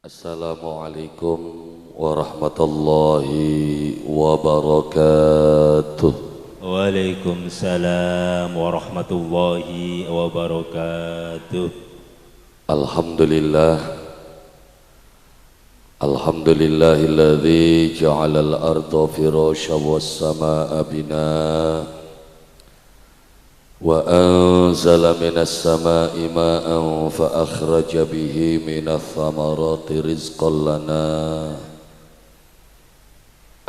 Assalamualaikum warahmatullahi wabarakatuh. Waalaikumsalam warahmatullahi wabarakatuh. Alhamdulillah, alhamdulillahilladzi ja'alal arda firasyan was samaa'a binaa wa anzala minas samaa'i maa'an fa akhraja bihi minats thamarati rizqan lanaa.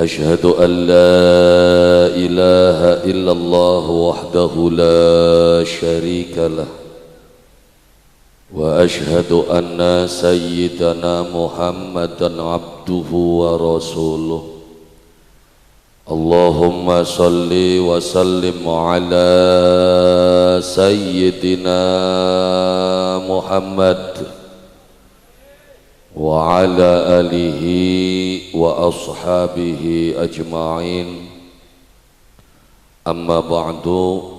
Ashhadu an la ilaha illallah wahdahu la syarika lah wa ashhadu anna sayyidana Muhammadan abduhu wa rasuluh. Allahumma salli wa sallim ala sayyidina Muhammad wa ala alihi wa ashabihi ajma'in. Amma ba'du,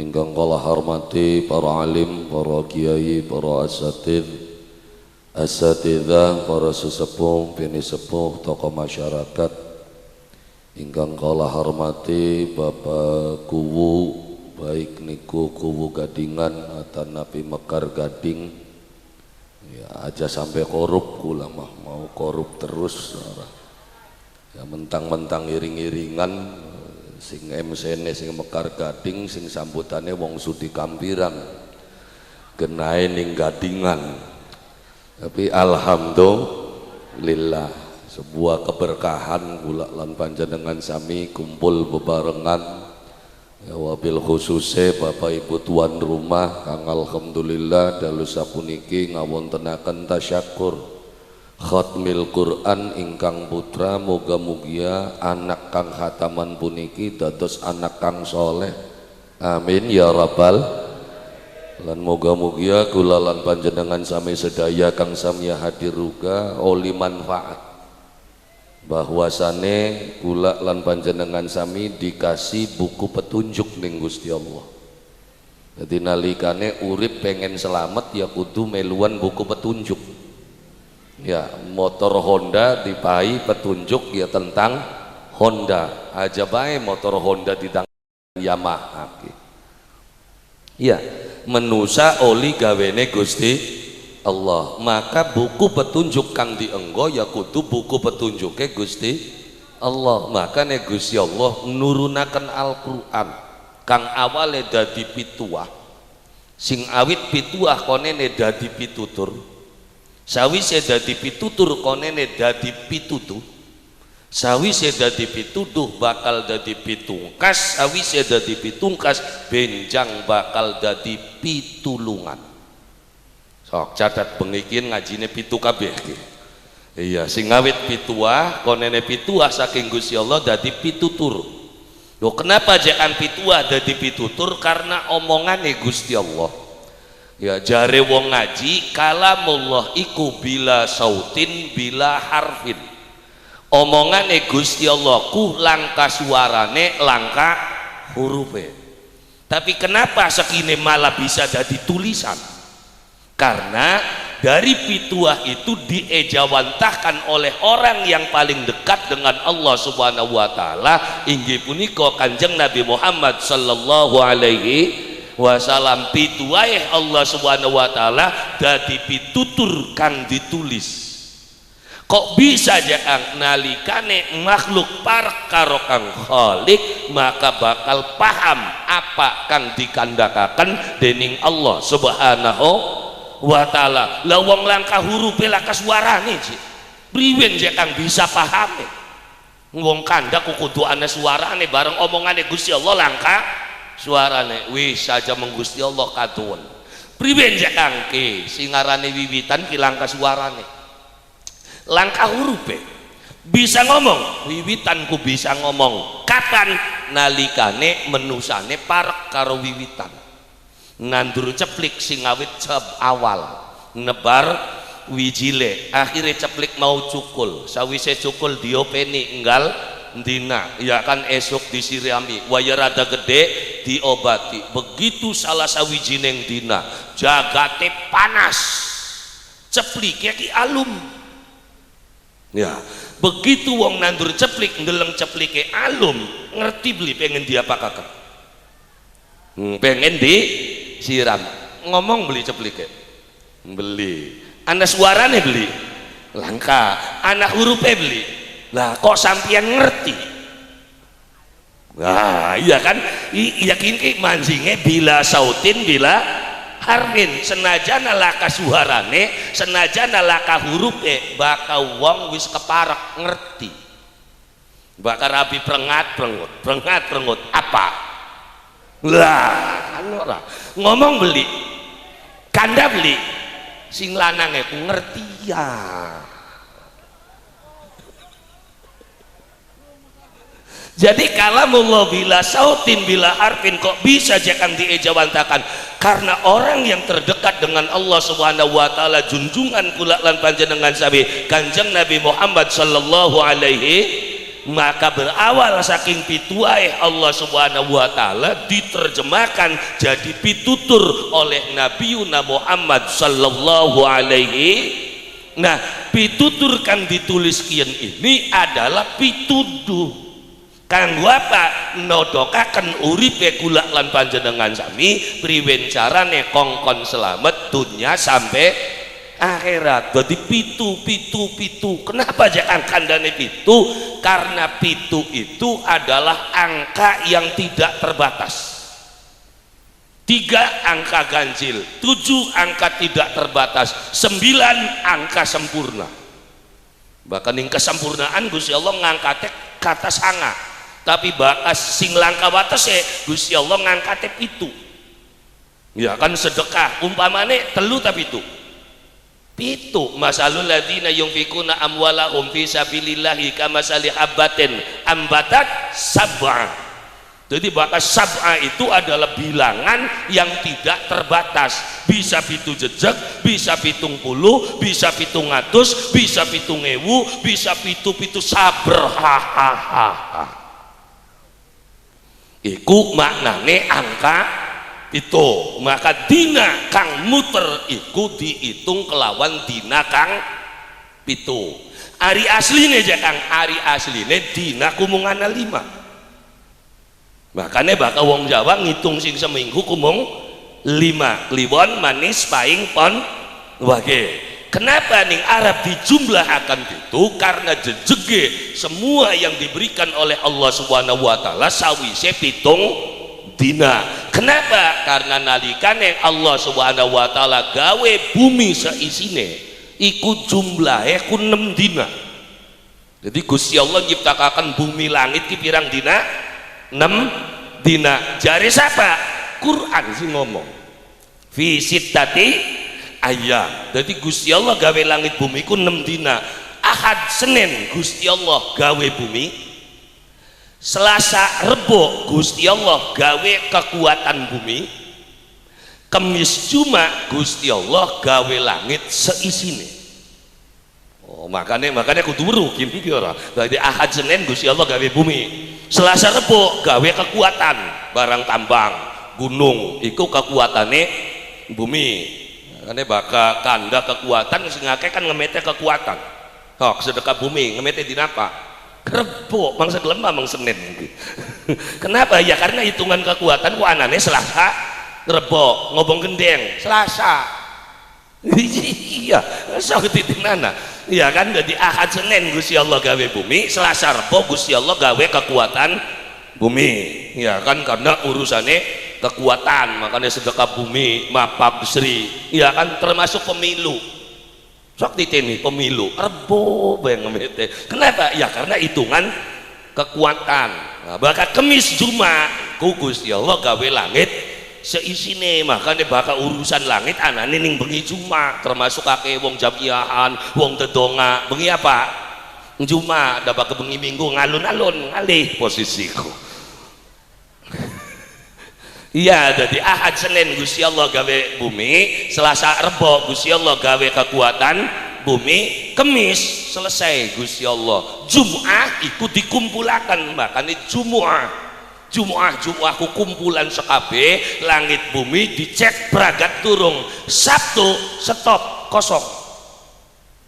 ingkang kula hormati para alim, para kiai, para asatidzah, para sesepuh, bini sepuh, tokoh masyarakat. Ingkang kula hormati Bapak Kuwu, baik niku Kuwu Gadingan atau Nabi Mekar Gading. Ya aja sampai korup, kula mah mau korup terus. Ya mentang-mentang iring-iringan sing MC-ne sing Mekar Gading, sing sambutane wong Sudi Kampiran, genahe ning Gadingan. Tapi alhamdulillah, sebuah keberkahan kula lan panjenengan sami kumpul bebarengan. Ya wabil khususe Bapak Ibu tuan rumah kang alhamdulillah dalu sapuniki ngawontenaken tasyakur khatmil Quran ingkang putra, muga-mugia anak kang khataman puniki dados anak kang soleh, amin ya rabbal. Lan muga-mugia kula lan panjenengan sami sedaya kang sami hadir uga oli manfaat, bahwasane kula lan panjenengan sami dikasih buku petunjuk ning Gusti Allah. Jadi nalikane urip pengen selamat ya kudu meluan buku petunjuk. Ya motor Honda dipahi petunjuk ya tentang Honda, aja bae motor Honda ditang Yamaha. Ya menusa oli gawene Gusti Allah, maka buku petunjuk kang dienggo ya kudu buku petunjuke Gusti Allah. Makanya Gusti Allah nurunaken Al-Qur'an kang awale dadi pituah, sing awit pituah konene dadi pitutur, sawise dadi pitutur konene dadi pitutuh, sawise dadi pituduh bakal dadi pitungkas, sawise dadi pitungkas benjang bakal dadi pitulungan. Sok catat bengikin ngajine pitu kabeh. Iya sing ngawit pituah konene pituah saking Gusti Allah dadi pitutur. Loh kenapa jangan pituah dadi pitutur? Karena omongane Gusti Allah. Ya jare wong ngaji kalamullah iku bila sautin bila harfin. Omongane Gusti Allah ku langka suarane langka hurufe. Tapi kenapa sekine malah bisa dadi tulisan? Karena dari pituah itu diejawantahkan oleh orang yang paling dekat dengan Allah Subhanahu wa taala, inggih punika Kanjeng Nabi Muhammad sallallahu alaihi wasallam. Pituah Allah Subhanahu wa taala dadi pitutur kang ditulis. Kok bisa jangan nalikane makhluk parek karo kang Khalik, maka bakal paham apa kang dikandakaken dening Allah Subhanahu wa ta'ala. Lawang langkah huruf laka suarane sih priwen je kang bisa pahami wong kandak kudu ana suarane bareng omongane Gusti Allah langkah suarane wis saja menggusti Allah katuwun priwen je kang ke singarane wiwitan ki langkah suarane langkah hurufe bisa ngomong wiwitanku bisa ngomong kapan nalikane menusane parek karo wiwitan nandur ceplik sing awit awal nebar wijile akhirnya ceplik mau cukul, sawise cukul diopeni enggal dina ya kan esok disirami waya rada gede diobati. Begitu salah sawijining dina jagate panas cepliknya ki alum Ya, begitu wong nandur ceplik ndeleng ceplike alum, ngerti beli pengen diapakaken. Pengen disiram. Ngomong beli ceplike. Beli. Ana suarane beli. Langka. Anak hurufnya beli. Lah kok sampeyan ngerti? Nah, iya kan? Yakin ki manjinge bila sautin bila harmin, senajan laka suarane, senajan laka hurufe, bakal wong wis keparak ngerti. Bakal rabi prengat apa? Lah, kan ora. Ngomong beli. Kanda beli. Sing lanange ku ngerti ya. Jadi kalamullah bila sautin bila harfin kok bisa jangan diejawantakan, karena orang yang terdekat dengan Allah Subhanahu wa taala junjungan kula lan panjenengan sabi Kanjeng Nabi Muhammad sallallahu alaihi, maka berawal saking pituaih Allah Subhanahu wa taala diterjemahkan jadi pitutur oleh Nabiuna Muhammad sallallahu alaihi. Nah, pitutur kang ditulis kian ini adalah pituduh kanggo apa? Nodokaken uripe kula lan panjenengan sami priwen carane kongkon selamat dunya sampai akhirat. Jadi pitu. Kenapa jangan kandane pitu? Karena pitu itu adalah angka yang tidak terbatas. 3 angka ganjil, 7 angka tidak terbatas, 9 angka sempurna. Bahkan yang kesempurnaan Gusti Allah ngangkate kata sanga. Tapi bakas sing langka watese Gusti Allah ngangkate pitu. Ya kan sedekah umpamane 3 tapi pitu. Masalul ladzina yunfikuna amwalahum fi sabilillahi kamasali habatin ambatat sab'a. Jadi bakas sab'a itu adalah bilangan yang tidak terbatas. Bisa pitu jejak, bisa 70, bisa 700, bisa 7.000, bisa pitu saber. Iku maknane angka itu. Maka dina kang muter iku dihitung kelawan dina kang pitu. Ari asline aja kang, ari asline dina kumungana 5. Makanya bakal wong Jawa ngitung sing seminggu kumung 5 kliwon manis paing pon wage. Kenapa ning Arab dijumlahaken itu? Karena jejege semua yang diberikan oleh Allah Subhanahu wa taala sawise 7 dina. Kenapa? Karena nalikane Allah Subhanahu wa taala gawe bumi seisine iku jumlahe ku 6 dina. Jadi Gusti Allah nyiptakaken bumi langit ki pirang dina? 6 dina. Jare siapa? Quran sih ngomong. Fi sittati ayam. Jadi Gusti Allah gawe langit bumi ku 6 dina. Ahad Senin Gusti Allah gawe bumi. Selasa Rebo Gusti Allah gawe kekuatan bumi. Kemis Jumat Gusti Allah gawe langit seisine. Oh, makanya kudu weruh gini ki ora. Dadi Ahad Senin Gusti Allah gawe bumi. Selasa Rebo gawe kekuatan barang tambang, gunung, iku kekuatane bumi. Karena baka kanda kekuatan sing akeh kan ngemete kekuatan. Hok sedekah bumi ngemete dina apa? Rebo mangsa Lemah mang Senin. Kenapa? Ya karena hitungan kekuatan ku anane Selasa Rebo, ngobong gendeng Selasa. Iya, sok titinana. Iya kan jadi Ahad Senin Gusti Allah gawe bumi, Selasa Rebo Gusti Allah gawe kekuatan bumi. Ya kan karena urusane kekuatan, makanya sedekah bumi mapap Sri, ya kan termasuk pemilu. Sok diteni pemilu Rebo bayang ngemete. Kenapa? Ya karena hitungan kekuatan. Nah, bakal Kemis Jumat ku Gusti Allah gawe langit seisine, makanya bakal urusan langit anane ning bengi Jumat, termasuk akeh wong jamiahan, wong dedonga bengi apa? Jumat, da bakal bengi Minggu ngalun-alun ngalih posisiku. Iya, jadi Ahad Senin Gusti Allah gawe bumi, Selasa Rebo Gusti Allah gawe kekuatan bumi, Kemis selesai Gusti Allah. Jumat itu dikumpulakan, makanya Jumat ku kumpulan sekabe langit bumi dicek beragat turung. Sabtu stop kosong.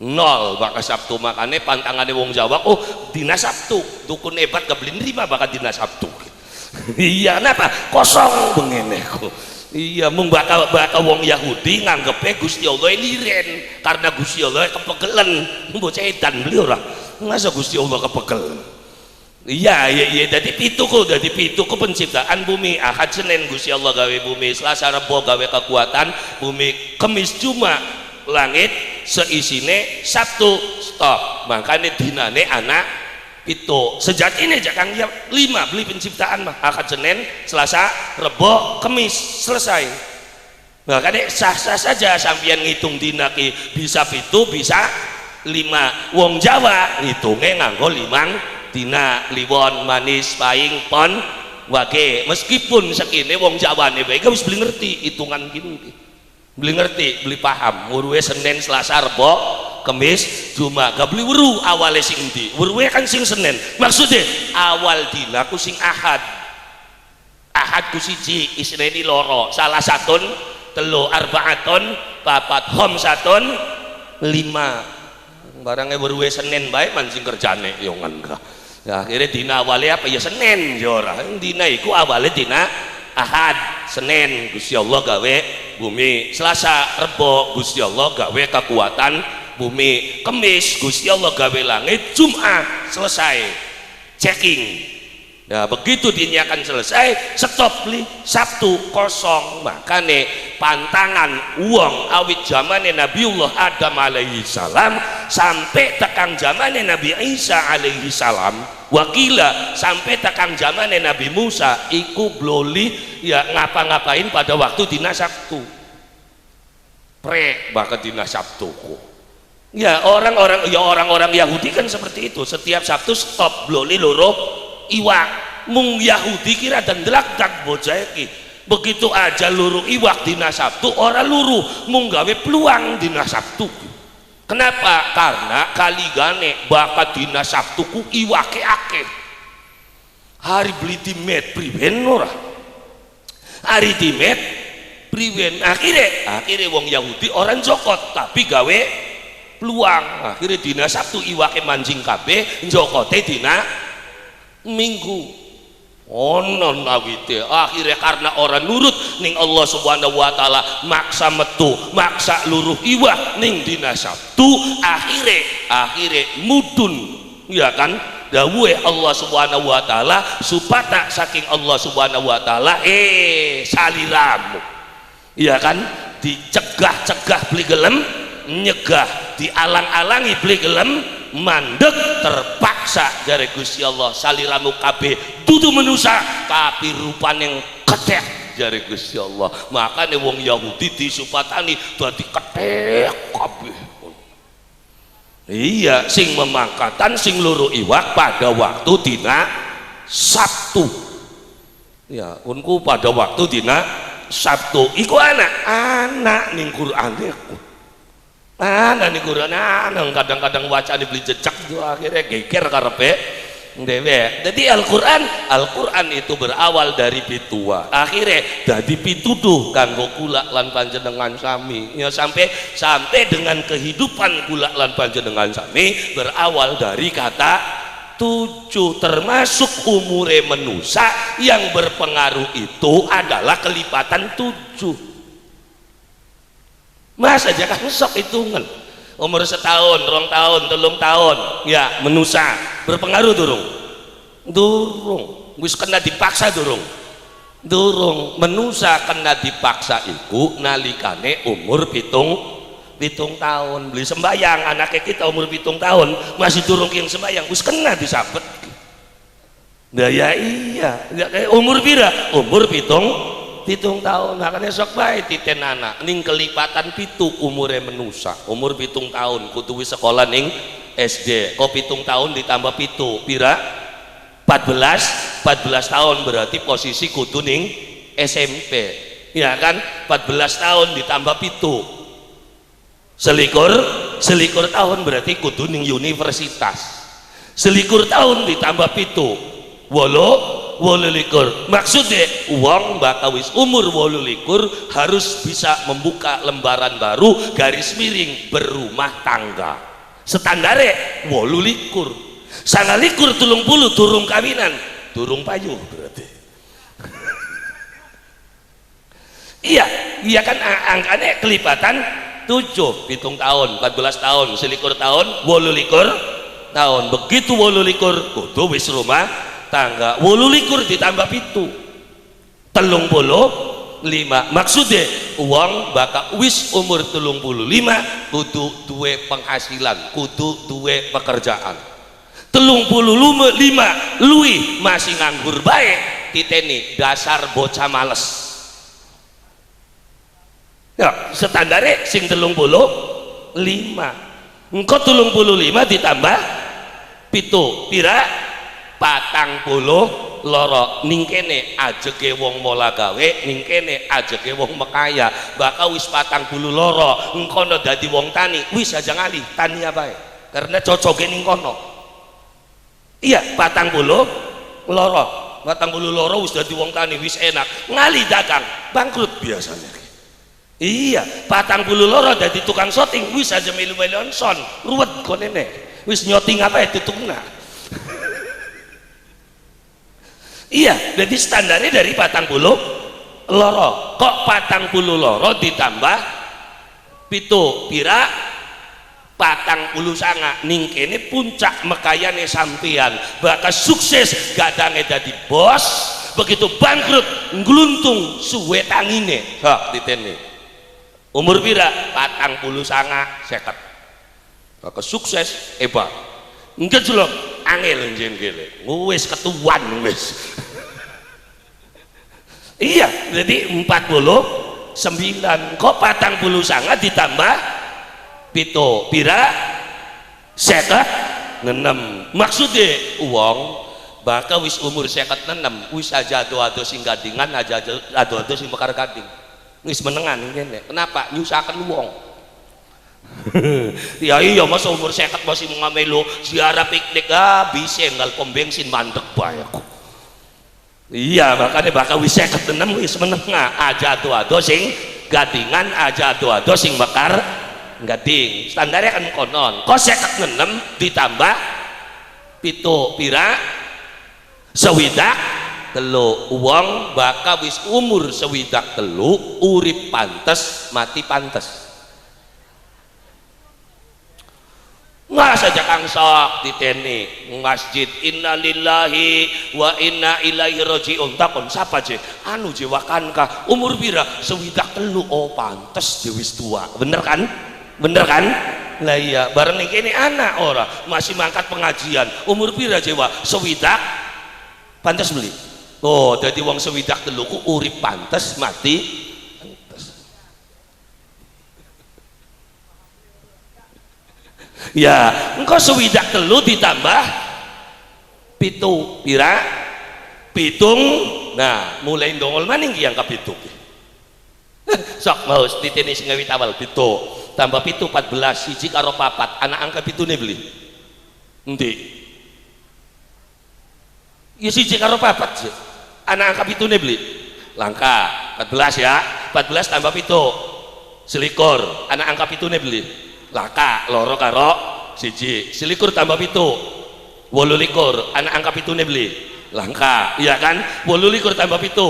nol bakal Sabtu. Makanya pantangane wong Jawa, oh dina Sabtu dukun hebat gak beli nerima bakal dina Sabtu. Iya, kenapa kosong bengene kok. Iya, mung bakal wong Yahudi nganggepe Gusti Allah liren karena Gusti Allah kepegelen. Bocah edan beli ora, masa Gusti Allah kepegel. Iya, dadi pituku penciptaan bumi. Ahad Senin Gusti Allah gawe bumi, Selasa Rebo gawe kekuatan bumi, Kamis Jumat langit seisine, Sabtu stop. Makanya dinane anak itu sejatinya jangan ya 5 beli penciptaan mah Ahad Senin Selasa Rebo Kamis selesai. Makanya sah-sah saja sampeyan ngitung dina ki bisa pitu bisa 5. Wong Jawa ngitungnya nganggo 5 dina liwon manis paing pon wage. Meskipun sekine wong Jawane bae wis beli ngerti hitungan gini, beli ngerti, beli paham. Weruhe Senin Selasa Rebo Kamis Jumat gak beli weru awale sing ndi, weruhe kan sing Senin, maksudnya awal dina ku sing Ahad, Ahad ku siji, Isneni loro, salah satun telu, arba'atun papat, homsatun 5. Barangnya weruhe Senin bae man sing kerjane yo enggak. Ya, akhirnya dina awalnya apa ya Senin jora. Dina iku awalnya dina Ahad, Senin Gusti Allah gawe bumi, Selasa Rebo Gusti Allah gawe kekuatan bumi, Kamis Gusti Allah gawe langit, Jumat selesai checking. Nah begitu dinyakan selesai stop beli, Sabtu kosong. Makanya pantangan uang awit zamane Nabiullah Adam alaihi salam sampai tekang zamane Nabi Isa alaihi salam, wakila sampai tekang zamane Nabi Musa iku bloli ya ngapa-ngapain pada waktu dina Sabtu bakal dina Sabtu. Ya orang-orang Yahudi kan seperti itu, setiap Sabtu stop bloli loro iwak. Mung Yahudi kira dan delak-dak bocah iki begitu aja luru iwak dina Sabtu orang luru mung gawe peluang dina Sabtu. Kenapa? Karena kaligane bakat dina Sabtu ku iwake akeh. Hari beli timet priben ora, hari timet priben. Akhirnya wong Yahudi orang jokot tapi gawe peluang. Akhirnya dina Sabtu iwake mancing kabeh, jokote dina Minggu. Onon awite akhirnya karena orang nurut ning Allah Subhanahu wa taala maksa metu maksa luruh iwak ning dina Sabtu, akhirnya mudun ya kan dawuhe Allah Subhanahu wa taala supata saking Allah Subhanahu wa taala saliramu ya kan dicegah-cegah beli gelem, nyegah dialang-alangi beli gelem, mandek terpaksa dari Gusti Allah saliramu kabeh dudu manusia tapi rupan yang ketek dari Gusti Allah. Makanya wong Yahudi disupatani dadi ketek kabeh. Iya, sing memangkatan sing loro iwak pada waktu dina Sabtu. Ya, unku pada waktu dina Sabtu iku anak ning Quran iku. Ning Quran kadang-kadang wacane beli jejak yo akhirnya geger karepe dhewe. Jadi Al-Qur'an itu berawal dari pitua, akhirnya dadi pituduh kanggo kula lan panjenengan sami. Ya sampai dengan kehidupan kula lan panjenengan sami berawal dari kata 7, termasuk umure manusia yang berpengaruh itu adalah kelipatan 7. Masa aja kan sok hitungan umur setahun, 2 tahun, 3 tahun ya manusia berpengaruh durung wis kena dipaksa durung manusia kena dipaksa iku nalikane umur pitung tahun beli sembayang anaknya kita umur 7 tahun masih durung yang sembayang wis kena disabet. Nah ya iya umur pira? Umur pitung tahun. Makanya sok bae titen anak ning kelipatan 7 umure menusa umur 7 tahun kudu wis sekolah ning SD kok 7 tahun ditambah 7 pira 14 tahun berarti posisi kudu ning SMP ya kan 14 tahun ditambah 7 selikur tahun berarti kudu ning universitas. Selikur tahun ditambah 7 wolulikur maksudnya uang bakal wis umur wolulikur harus bisa membuka lembaran baru garis miring berumah tangga. standare 28 29 30 durung kawinan durung payu berarti. iya kan angkanya kelipatan 7 7 tahun 14 tahun 21 tahun 28 tahun begitu 28 kudu wis rumah tangga 28 ditambah 7 35 maksudnya uang bakal wis umur 35 kudu duwe penghasilan kudu duwe pekerjaan 35 luwih masih nganggur baik titeni dasar bocah males ya standare sing 35 engko 35 ditambah pitu pira 40 loro ning kene ajeke wong mola gawe ning kene ajeke wong mekaya bakal wis 40 loro engko dadi wong tani wis aja ngali tani ae karena cocoke ning kono iya 40 loro wis dadi wong tani wis enak ngali dagang bangkrut biasanya iya 40 loro dadi tukang syuting wis aja melu-melu son ruwet konene wis nyoting apa ditungna iya jadi standarnya dari 40 loro kok 40 loro ditambah pitu pira 40 sanga ning kene puncak mekayane sampean bakal sukses gadange dadi bos begitu bangkrut ngluntung suwe tangine hak ditene umur pira 40 sanga 50 bakal sukses hebat ngejlok angel njen kene wis ketuan wis iya jadi 49 kok 40 sanga ditambah pitu pira 56 maksudnya uang bakal wis umur 56 wis aja ado-ado sing gadingan aja ado-ado sing mekar gading wis menengan ngene kenapa nyusahaken wong ya iya masa umur 50 masih ngamelo ziarah piknik bisa ngal pom bensin mandek bae aku iya makanya bakal wis 56 wis menengah aja ado-ado sing gadingan aja ado-ado sing mekar gading standarnya kan konon kok 56 ditambah pitu pira sewidak telu uang bakal wis umur sewidak telu urip pantes mati pantes nggak saja kang sok diteni masjid innalillahi wa inna ilaihi rajiun takon siapa je anu jewakanka umur pira sewidak telu oh pantes je wis tua bener kan lah iya bareng ini anak ora masih mangkat pengajian umur pira jewa sewidak pantes beli oh jadi wong sewidak telu ku urip pantes mati ya engkau sewidak telu ditambah pitu pira pitung nah mulai ndongol maning yang ke pitu sok mau titeni sing ngawit awal pitu tambah pitu 14 siji karo papat anak angka pitune beli endi ya siji karo papat sih anak angka pitune beli langka 14 ya 14 tambah pitu selikur anak angka pitune beli laka loro karo siji selikur tambah pitu 28 anak angka pitune beli langka iya kan 28 tambah pitu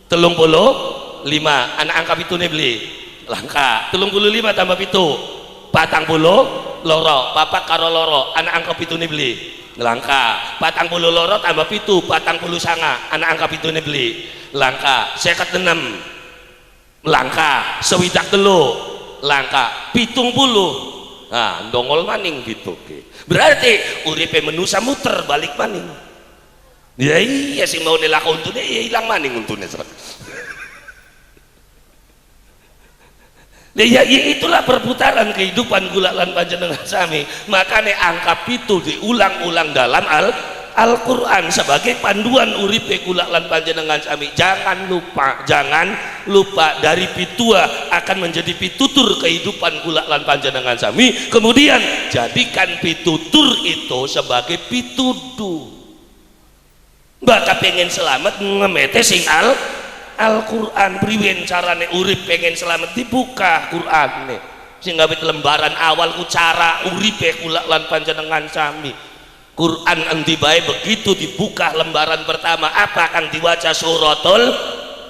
35 anak angka pitune beli langka 35 tambah pitu 40 loro papat karo loro anak angka pitune beli langka 40 loro tambah pitu 40 sanga anak angka pitune beli langka 56 langka sewidak telu langka 70 nah ndongol maning gitu berarti uripe menusa muter balik maning ya iya sing mau nelaka untune ya hilang maning untune ya itulah perputaran kehidupan kula lan panjenengan sami makanya angka pitu diulang-ulang dalam Al-Quran sebagai panduan uripe kula lan panjenengan sami jangan lupa dari pitua akan menjadi pitutur kehidupan kula lan panjenengan sami kemudian jadikan pitutur itu sebagai pituduh baka pengen selamat ngemete sing Al-Quran priwen carane urip pengen selamat dibuka Quran nih sing gawe lembaran awal ku cara uripe kula lan panjenengan sami. Quran endi bae begitu dibuka lembaran pertama apa kang diwaca suratul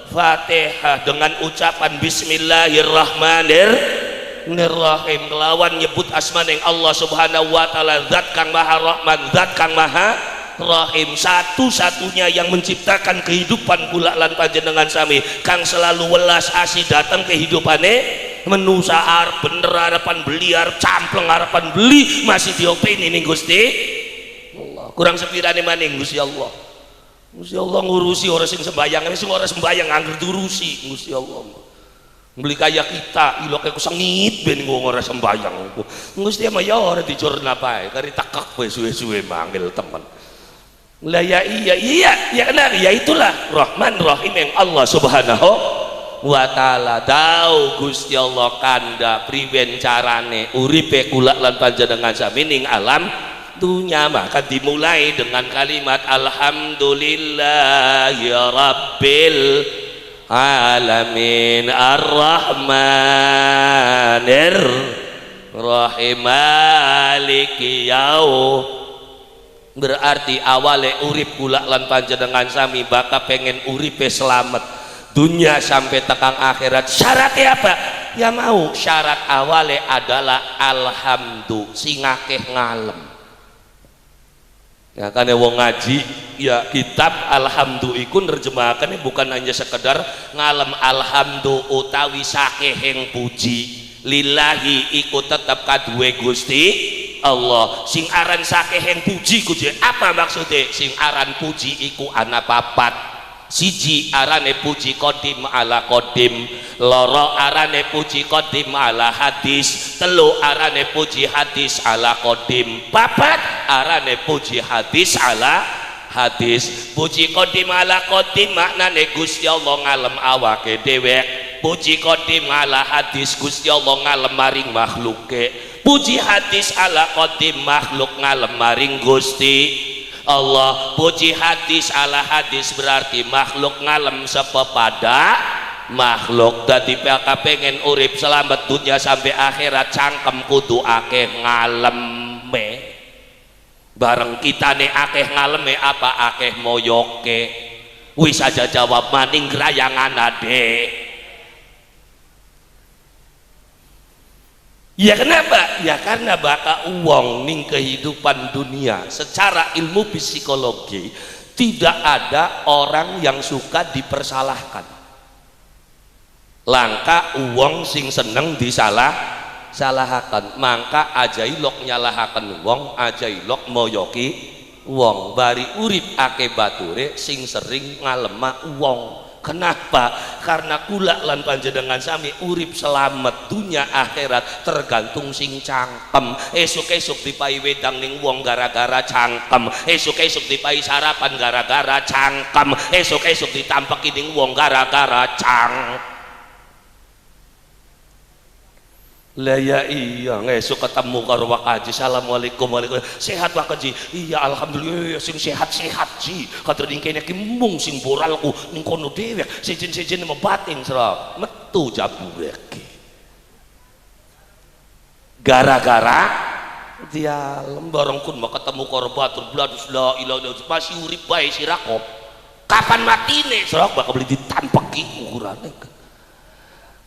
Fatihah dengan ucapan bismillahirrahmanirrahim kelawan nyebut asmaning Allah Subhanahu wa taala zat kang maha rahman zat kang maha rahim satu-satunya yang menciptakan kehidupan kula lan panjenengan sami kang selalu welas asih datang kehidupane menusa arep bener harapan beli arep campleng harapan beli masih diopeni ning Gusti Allah kurang sepirane maning Gusti Allah ngurusi orang sing sembayang sing ora sembayang angger diurusi Gusti Allah beli kaya kita iloke ku sengit ben wong ora sembayang Gusti mah ya ora dicurna bae kari tekek bae suwe-suwe mangil temen lah ya iya benar ya itulah Rahman Rahim yang Allah Subhanahu wa taala tahu Gusti Allah kanda priben carane uripe kula lan panjenengan sami ning alam dunya maka dimulai dengan kalimat alhamdulillahi rabbil alamin arrahmanir rahim maliki yaum berarti awale urip kula lan panjenengan sami bakal pengen uripe selamat dunia sampai tekan akhirat syaratnya apa ya mau syarat awale adalah alhamdulillah sing akeh ngalem ya kan wong ngaji ya kitab alhamdulillah iku nerjemahakannya bukan hanya sekedar ngalem alhamdulillah utawi sakehing puji lillahi iku tetep kaduwe Gusti Allah sing aran sakehing puji kudu apa maksudnya sing aran puji iku ana papat siji arane puji qadim ala qadim loro arane puji qadim ala hadis telu arane puji hadis ala qadim papat arane puji hadis ala hadis puji qadim ala qadim maknane Gusti Allah ngalem awake dhewe puji qadim ala hadis Gusti Allah ngalem maring makhluke puji hadis ala qadim makhluk ngalem maring Gusti Allah puji hadis ala hadis berarti makhluk ngalem sepepada makhluk dadi pengen urip selamat dunia sampai akhirat cangkem kudu akeh ngaleme bareng kitane akeh ngaleme apa akeh moyoke wis aja jawab maning grayangan ade ya kenapa? Ya karena bakal uang ning kehidupan dunia secara ilmu psikologi tidak ada orang yang suka dipersalahkan langka uang sing seneng disalahkan mangka ajailok nyalahaken uang ajailok moyoki uang bari urip ake bature sing sering ngalemah uang kenapa? Karena kula lan panjenengan sami urip selamat dunia akhirat tergantung sing cangkem esuk-esuk dipai wedang ning wong gara-gara cangkem esuk-esuk dipai sarapan gara-gara cangkem esuk-esuk ditampeki ning wong gara-gara lah ya iya ngesuk ketemu karo Wak Haji assalamualaikum waalaikumsalam sehat Wak Haji iya alhamdulillah sing sehat-sehat ji kadur ning kene ki mung sing boralku ning kono dhewe sejen-sejen mebatin serap metu jabure ki gara-gara dia lembarong kun mau ketemu karo batur bladus la ilaha illallah masih urip bae sirakop kapan matine serap bakal beli ditampeki ukurane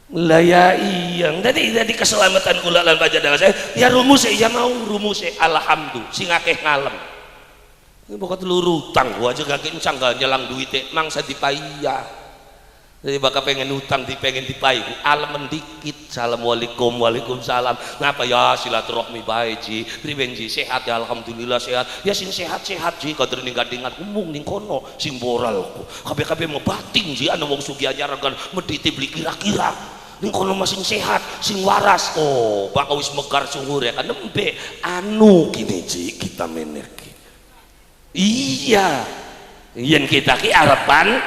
lah ya iya jadi keselamatan kula lan panjenengan saya ya rumusnya ya mau rumusnya alhamdulillah sing akeh ngalem ini bakal telur utang gua aja gak kencang gak nyelang duitnya mangsa dipaya jadi bakal pengen utang pengen dipai alemen dikit assalamualaikum waalaikumsalam ngapa ya silaturahmi bae ji priben ji sehat ya alhamdulillah sehat ya sing sehat-sehat ji kader ning gadingan umum ning kono sing boralku kabeh-kabeh mebating ji ana wong sugih anyaragan medite beli kira-kira ning kono masing sehat sing waras oh bakal wis megar sungure kan nembe anu kini ji kita meneki iya yen kita ki arepan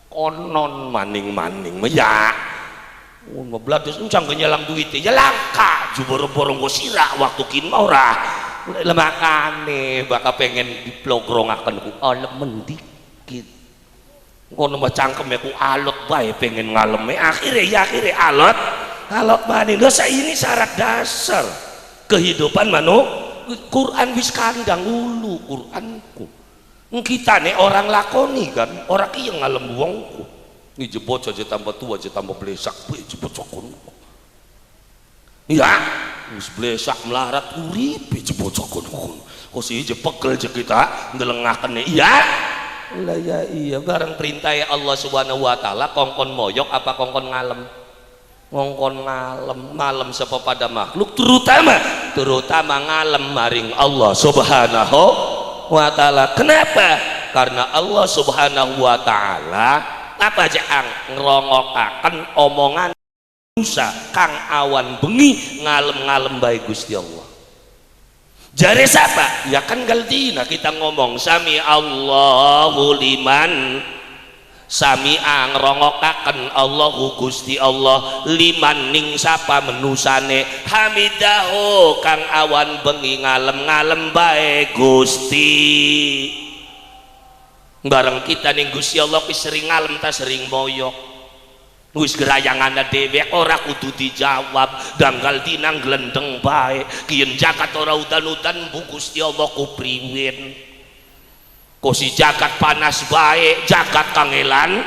konon maning-maning ya membladus encang nyelang duitnya ya langka jubor-borong go sirah waktu kin ora lemakane bakal pengen diplogrongaken ku alemen dikit ngono mah cangkeme ku alot bae pengen ngaleme akhire alot alok maning. Dosa ini syarat dasar kehidupan Quran wis kandang ulu Quranku. Kita nih orang lakoni kan, orang ki yang ngalem wongku. Ini jebot aja tambah tua aja tambah blesak, jebot sokon. Ya, wis blesak melarat uripe jebot sokon. Kok sih jepegel je kita ndelengakene. Iya. Lah ya iya bareng perintah Allah Subhanahu wa taala kongkon moyok apa kongkon ngalem. Ngongkon ngalem malam sapa pada makhluk terutama ngalem maring Allah Subhanahu wa taala. Kenapa? Karena Allah Subhanahu wa taala apa aja ngerongokaken omongan Musa kang awan bengi ngalem-ngalem bae Gusti Allah. Jare siapa? Ya kan galdina kita ngomong sami Allahu liman sami'a ngerongokaken Allahu Gusti Allah liman ning sapa menusane hamidahu kang awan bengi ngalem-ngalem bae Gusti. Bareng kita ning Gusti Allah ki sering ngalem ta sering moyok. Wis gerayangana dewek ora kudu dijawab danggal dina glendeng bae kiyen jagat ora udan-udan bu Gusti Allah ku priwen. Kosi jagat panas baik, jagat kangelan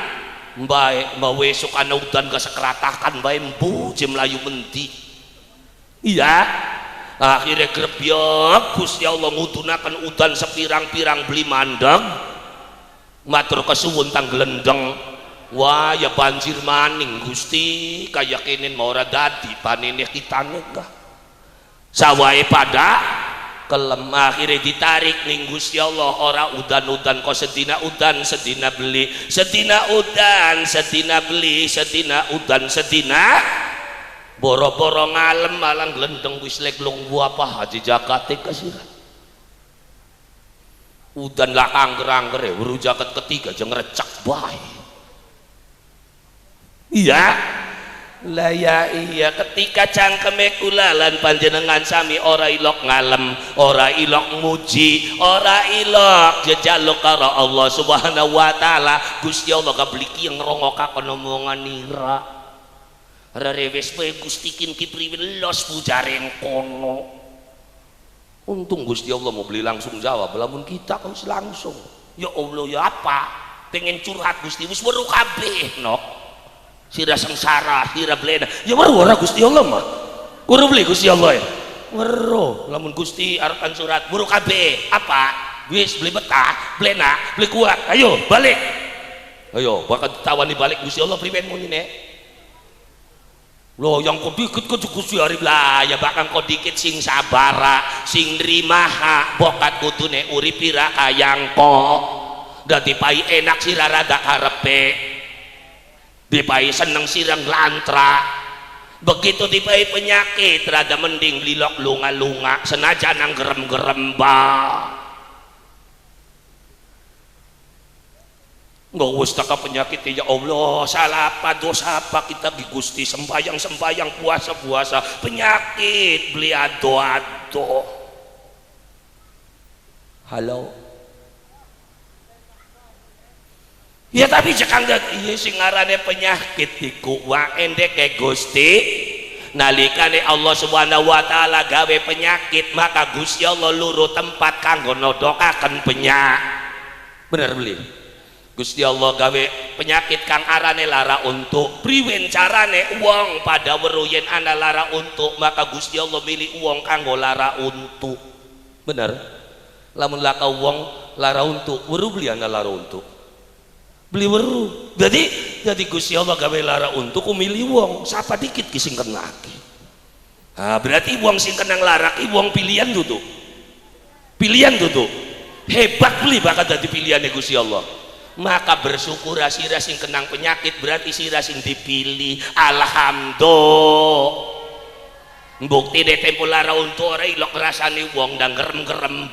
baik, mau esok ana udan kesekeratakan baik mbu jem layu menti. Iya, akhirnya grebyek Gusti Allah ngudunaken udan sepirang-pirang beli mandang, matur kesuwun tang glendeng. Wah ya banjir maning Gusti, kaya kene mau ora dadi panene kitane kah. Sawae pada kelem akhirnya ditarik ning Gusti Allah ora udan-udan kok sedina udan sedina beli sedina udan sedina beli sedina udan sedina boro-boro ngalem malang glendeng wis lek lunggu apa haji jakate kasiran udan lah angger-angger weru jaket ketiga jeng recak bae. Iya lah ya iya ketika cangkeme kulalan panjenengan sami ora ilok ngalem ora ilok muji ora ilok jejaluk karo Allah Subhanahu wa taala Gusti Allah kabliki yang ngerongokaken omongan nira rewes bae Gusti kin ki priwen los pujaren kono. Untung Gusti Allah mau beli langsung jawab lamun kita harus langsung ya Allah ya apa pengen curhat Gusti wis weruh kabeh nok sira sengsara sira blena ya weruh ora Gusti Allah mah weruh beli Gusti Allah ya weruh lamun Gusti arepan surat weruh kabeh apa wis beli betah blena beli kuat ayo balik ayo bakal ditawani balik Gusti Allah priwen mun ini loh yang kau dikit ke Gusti arif lah ya bakal kau dikit sing sabara sing nrimaha bokat kutune urip pira kayang kok dadi pai enak sira rada karepe dipai seneng sirang lantra begitu dipai penyakit rada mending lilok lunga-lunga senajan nang gerem-gerem ba nggak usah ke penyakit ya Allah salah apa dosa apa kita di Gusti sembayang puasa penyakit beli ado-ado halo ya tapi cekang iya sing ngarane penyakit iku wa endek ke Gusti nalikane Allah Subhanahu wa taala gawe penyakit maka Gusti Allah luru tempat kanggo nodokaken bener beli Gusti Allah gawe penyakit kang arane lara untuk priwen carane wong pada weruh yen ana lara untuk maka Gusti Allah milih wong kanggo lara untuk bener lamun laka wong lara untuk weruh beli ana lara untuk beli weruh jadi Gusti Allah gawe lara untuk milih wong siapa dikit ki sing kena nah, berarti wong sing kenang lara ki wong pilihan tuh hebat beli bakal jadi pilihannya Gusti Allah maka bersyukur sira sing kenang penyakit berarti sira sing dipilih alhamdulillah bukti de tempo lara untuk ora ilok rasane wong ndang gerem-gerem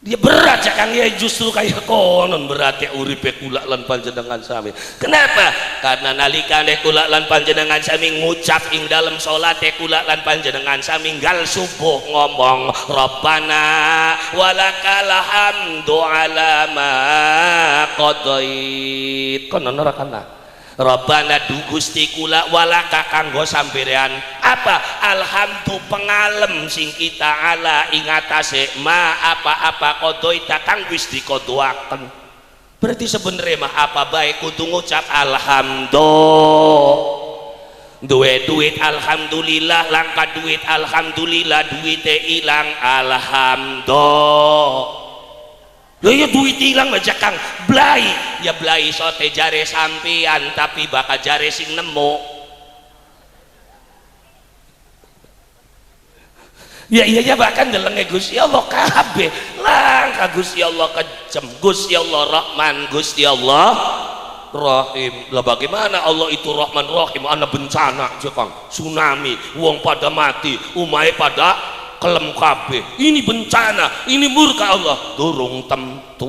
Dia berat ya Kang ya, justru kayak konon berat ya uripe kula lan panjenengan sami. Kenapa? Karena nalikane kula lan panjenengan sami ngucap ing dalam salat kula lan panjenengan sami nggal subuh ngomong Rabbana walakal hamdu ala ma qadait. Konon ora kana. Rabbana du Gusti kula walaka kanggo sampeyan apa alhamdu pengalem sing kita ala ing atase ma apa-apa kodoita kang wis dikodoaken. Berarti sebenarnya mah apa bae kudu ngucap alhamdulillah. Duwe duit alhamdulillah, langka duit alhamdulillah, duite ilang alhamdulillah. Ya duit hilang aja Kang, blai ya blai sote jare sampean tapi bakal jare sing nemu. Ya bahkan delenge Gusti Allah kabeh langka Gusti Allah kejem, Gusti Allah Rahman, Gusti Allah Rahim. Lah bagaimana Allah itu Rahman Rahim? Ana bencana aja Kang, tsunami, wong pada mati, umahe pada kelem kabeh. Ini bencana, ini murka Allah. Durung tentu.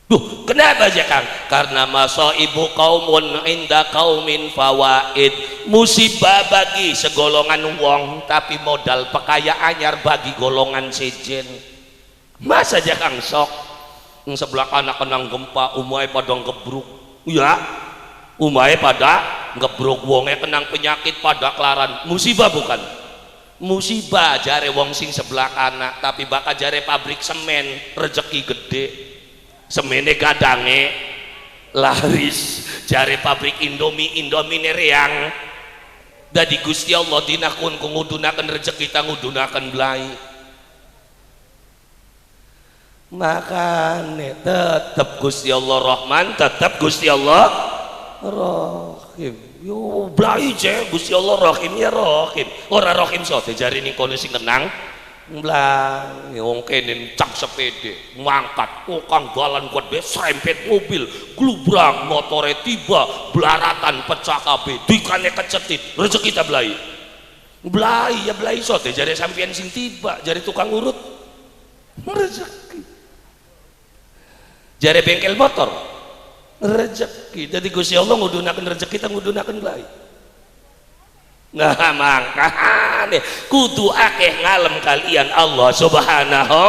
Duh, kenapa aja Kang? Karena masaibu qaumun inda qaumin fawaid. Musibah bagi segolongan wong tapi modal pekaya anyar bagi golongan sejen. Masa aja Kang sok sebelah kanan kenang gempa umai pada ngebruk. Ya, umai pada ngebruk, wonge kenang penyakit pada kelaran. Musibah bukan? Musibah jare wong sing sebelah kanan tapi bakal jare pabrik semen rezeki gede, semene gadange laris, jare pabrik Indomie reang. Dadi Gusti Allah dinakun ngudunaken rezeki ta ngudunaken blai. Makane tetep Gusti Allah Rahman, tetep Gusti Allah Rahim. Yo blai je Gusti Allah Rahim ya Rahim. Ora Rahim sote jari ning kono sing kenang mlang wong kene cak sepede mangkat tukang dalan gede serempet mobil glubrang motore tiba belaratan pecah kabeh dikane kecetit rezeki ta blai. Blai ya blai sote jari sampean sing tiba jari tukang urut rezeki. Jari bengkel motor rezeki. Jadi Gusti Allah ngudunaken rezeki kita ngudunaken baik. Nah makanya kudu akeh ngalem kalian Allah Subhanahu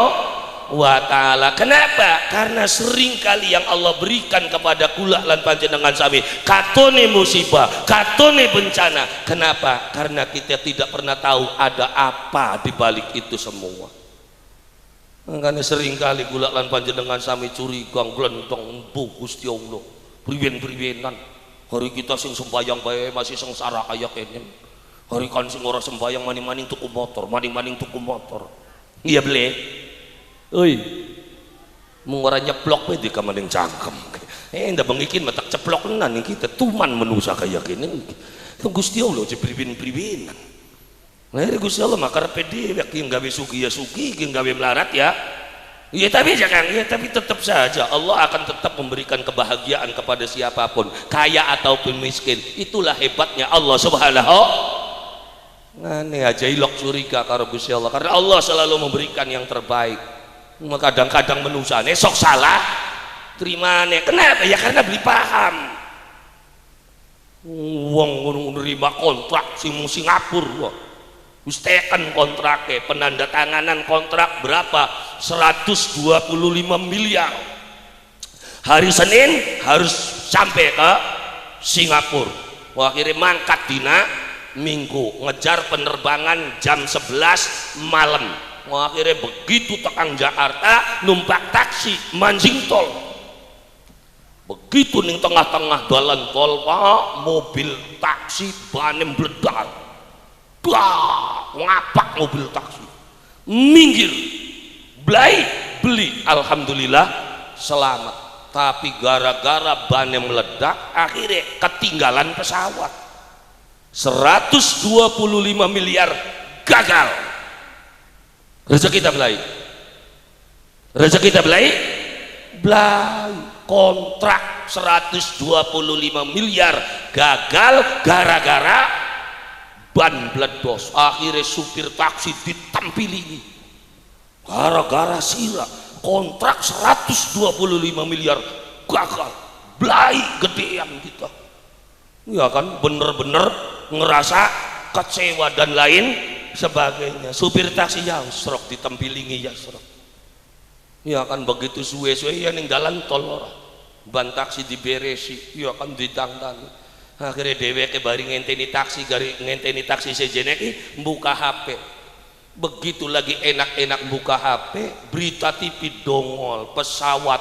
wa ta'ala. Kenapa? Karena sering kali yang Allah berikan kepada kula lan panjenengan sami katone musibah, katone bencana. Kenapa? Karena kita tidak pernah tahu ada apa di balik itu semua. Makanya sering kali kula lan panjenengan sami curiga glentong empuh Gusti Allah priwen-priwenan. Hari kita sing sembayang bae masih sengsara kaya kene. Hari kan sing ora sembayang maning-maning tuku motor, maning-maning tuku motor. Iya ble. Oi. Mung ora nyeplok bae di kamaning cangkem. Ndak bengikin matak ceplok tenan kita tuman manusa kaya kene. Gusti Allah je priwen-priwenan. Nah, Gusti Allah mah karepe dhewe ki gawe sugi ya sugi, ki gawe melarat ya. Ya tapi jangan, ya tapi tetap saja Allah akan tetap memberikan kebahagiaan kepada siapapun, kaya ataupun miskin. Itulah hebatnya Allah Subhanahu. Ngene aja ilok curiga karo Gusti Allah karena Allah selalu memberikan yang terbaik. Kadang-kadang menusane sok salah terimane. Kenapa? Ya karena beli paham. Wong nerima kontrak sing Singapura. Wis teken kontraknya, penandatanganan kontrak berapa? 125 miliar. Hari Senin harus sampai ke Singapura. Wah, akhirnya mangkat dina Minggu, ngejar penerbangan jam 11 malam. Wah, akhirnya begitu tekan Jakarta numpak taksi mancing tol. Begitu ning tengah-tengah dalan tol, Pak, mobil taksi banem meledak. Wah, ngapak mobil taksi minggir blai beli alhamdulillah selamat. Tapi gara-gara bannya meledak akhirnya ketinggalan pesawat 125 miliar gagal. Rezeki kita belai, rezeki kita belai kontrak 125 miliar gagal gara-gara ban meledos. Akhirnya supir taksi ditampili gara-gara sirah kontrak 125 miliar gagal, belai gedean kita, ya kan, bener-bener ngerasa kecewa dan lain sebagainya. Supir taksi ya serok ditempilingi ya serok, ya kan, begitu suwe-suwe ya ning dalan tol ora ban taksi diberesi, ya kan, ditangtani. Akhirnya dheweke bari ngenteni taksi sejene iki buka HP. Begitu lagi enak-enak buka HP, berita TV dongol pesawat,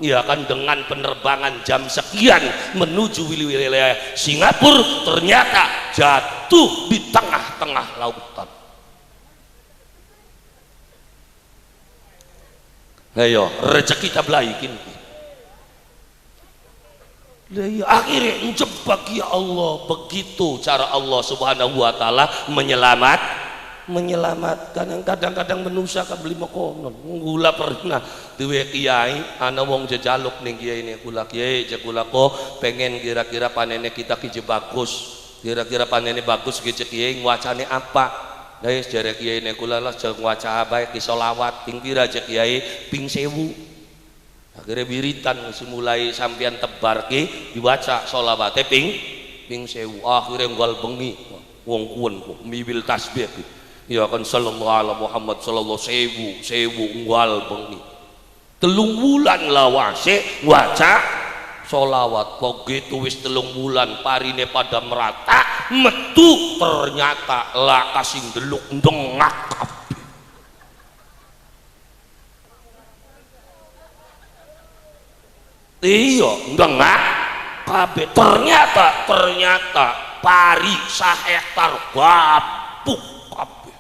ya kan, dengan penerbangan jam sekian menuju wilayah Singapura ternyata jatuh di tengah-tengah lautan. Ayo rezeki kita belaikin. Akhirnya menjebak, ya Allah. Begitu cara Allah subhanahu wa ta'ala menyelamatkan. Kadang-kadang menusa kan beli makonon gula pernah duwe kiai ana wong jejaluk ning kiai ini, kula kiai kula kok pengen kira-kira panene kita kije bagus, kira-kira panene bagus kije kiai wacane apa. Guys jare kiai ne kula lah jeng waca bae ki selawat ping pira je kiai ping 1000. Akhirnya wiritan mulai sampean tebar ki diwaca selawate ping 1000. Akhirnya nggal bengi wong kuwen mibil tasbih, ya kan, sallallahu alaihi Muhammad sallallahu 1000 nggal bengi 3 bulan lawase waca sholawat. Begitu wis 3 bulan parine pada merata metu, ternyata lakas sing deluk ndengak kabeh. Iya ndengak kabeh. Ternyata pari 1 hektar gabuk kabeh.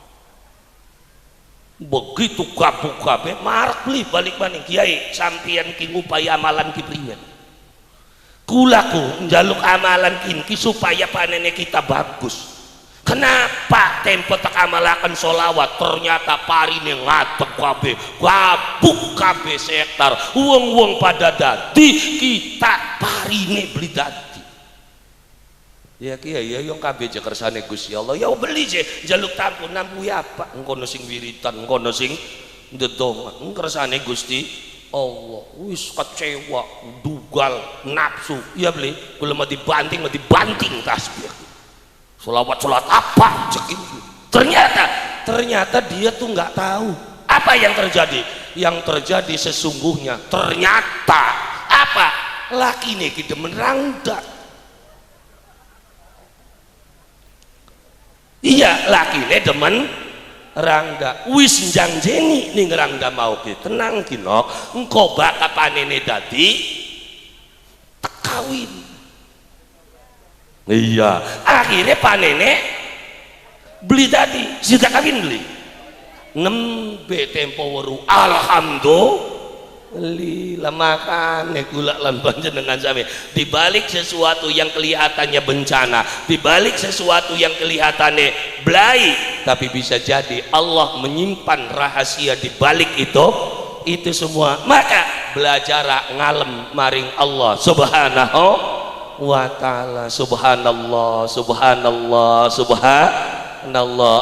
Begitu gabuk kabeh marek beli balik maning kiai sampeyan ki ngupaya amalan ki priyen. Kulaku njaluk amalan ki supaya panene kita bagus. Kenapa tempo tak amalakan sholawat ternyata parine ngadeg kabeh gabuk kabeh 1 hektar. Wong-wong pada dadi, kita parine beli dadi. Ya kiai ya yang kabeh je kersane Gusti Allah, ya beli je njaluk tampun nampu ya apa engkono sing wiritan, engkono sing ndedonga kersane Gusti Allah. Wis kecewa, dugal, nafsu, ya beli kula mau dibanting tasbih. Sholawat apa cekin. Ternyata dia tuh nggak tahu apa yang terjadi. Yang terjadi sesungguhnya ternyata apa? Laki nih kita merangda. Iya laki nih demen rangda. Wis janjeni ning rangda mau ki tenang kino. Engkau bakal panene dadi tekawin. Iya akhirnya panene beli tadi sudah kawin beli nembe tempo weru alhamdulillah. Makane kula lan panjenengan sami dibalik sesuatu yang kelihatannya bencana, dibalik sesuatu yang kelihatannya belai, tapi bisa jadi Allah menyimpan rahasia dibalik itu semua. Maka belajar ngalem maring Allah subhanahu wa ta'ala. Subhanallah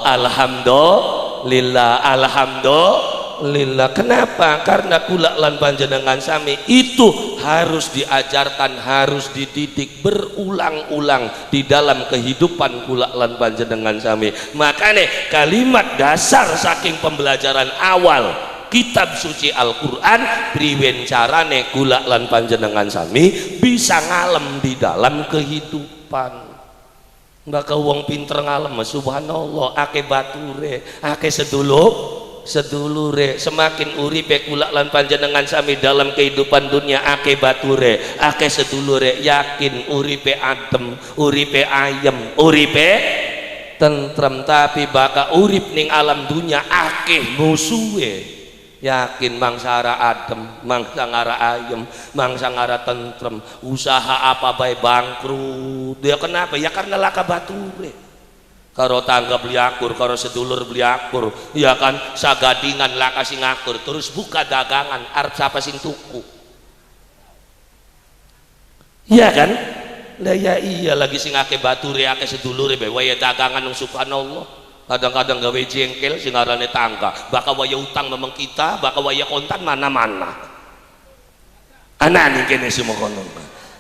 alhamdulillah. Kenapa? Karena kula lan panjenengan sami itu harus diajarkan, harus dididik berulang-ulang di dalam kehidupan kula lan panjenengan sami. Makanya kalimat dasar saking pembelajaran awal kitab suci Al-Quran priwen carane kula lan panjenengan sami bisa ngalem di dalam kehidupan. Mbaka wong pinter ngalem subhanallah ake bature ake sedulure semakin uripe kula lan panjenengan sami dalam kehidupan dunia ake bature ake sedulure, yakin uripe adem, uripe ayem, uripe tentrem. Tapi baka urip ning alam dunia ake musuhe, yakin mangsa ngara adem, mangsa ngara ayem, mangsa ngara tentrem, usaha apa bae bangkrut. Dia kenapa? Ya karena laka bature. Karo tangga beli akur, karo sedulur beli akur, ya kan, sagadingan laka sing akur, terus buka dagangan arep siapa sing tuku, iya kan? Lah ya iya lagi sing akeh bature akeh sedulure bae wae dagangan subhanallah. kadang-kadang gawe jengkel sing arane tangga, bakal waya utang memang kita, bakal waya kontan mana-mana. Anak nih kene semua konon.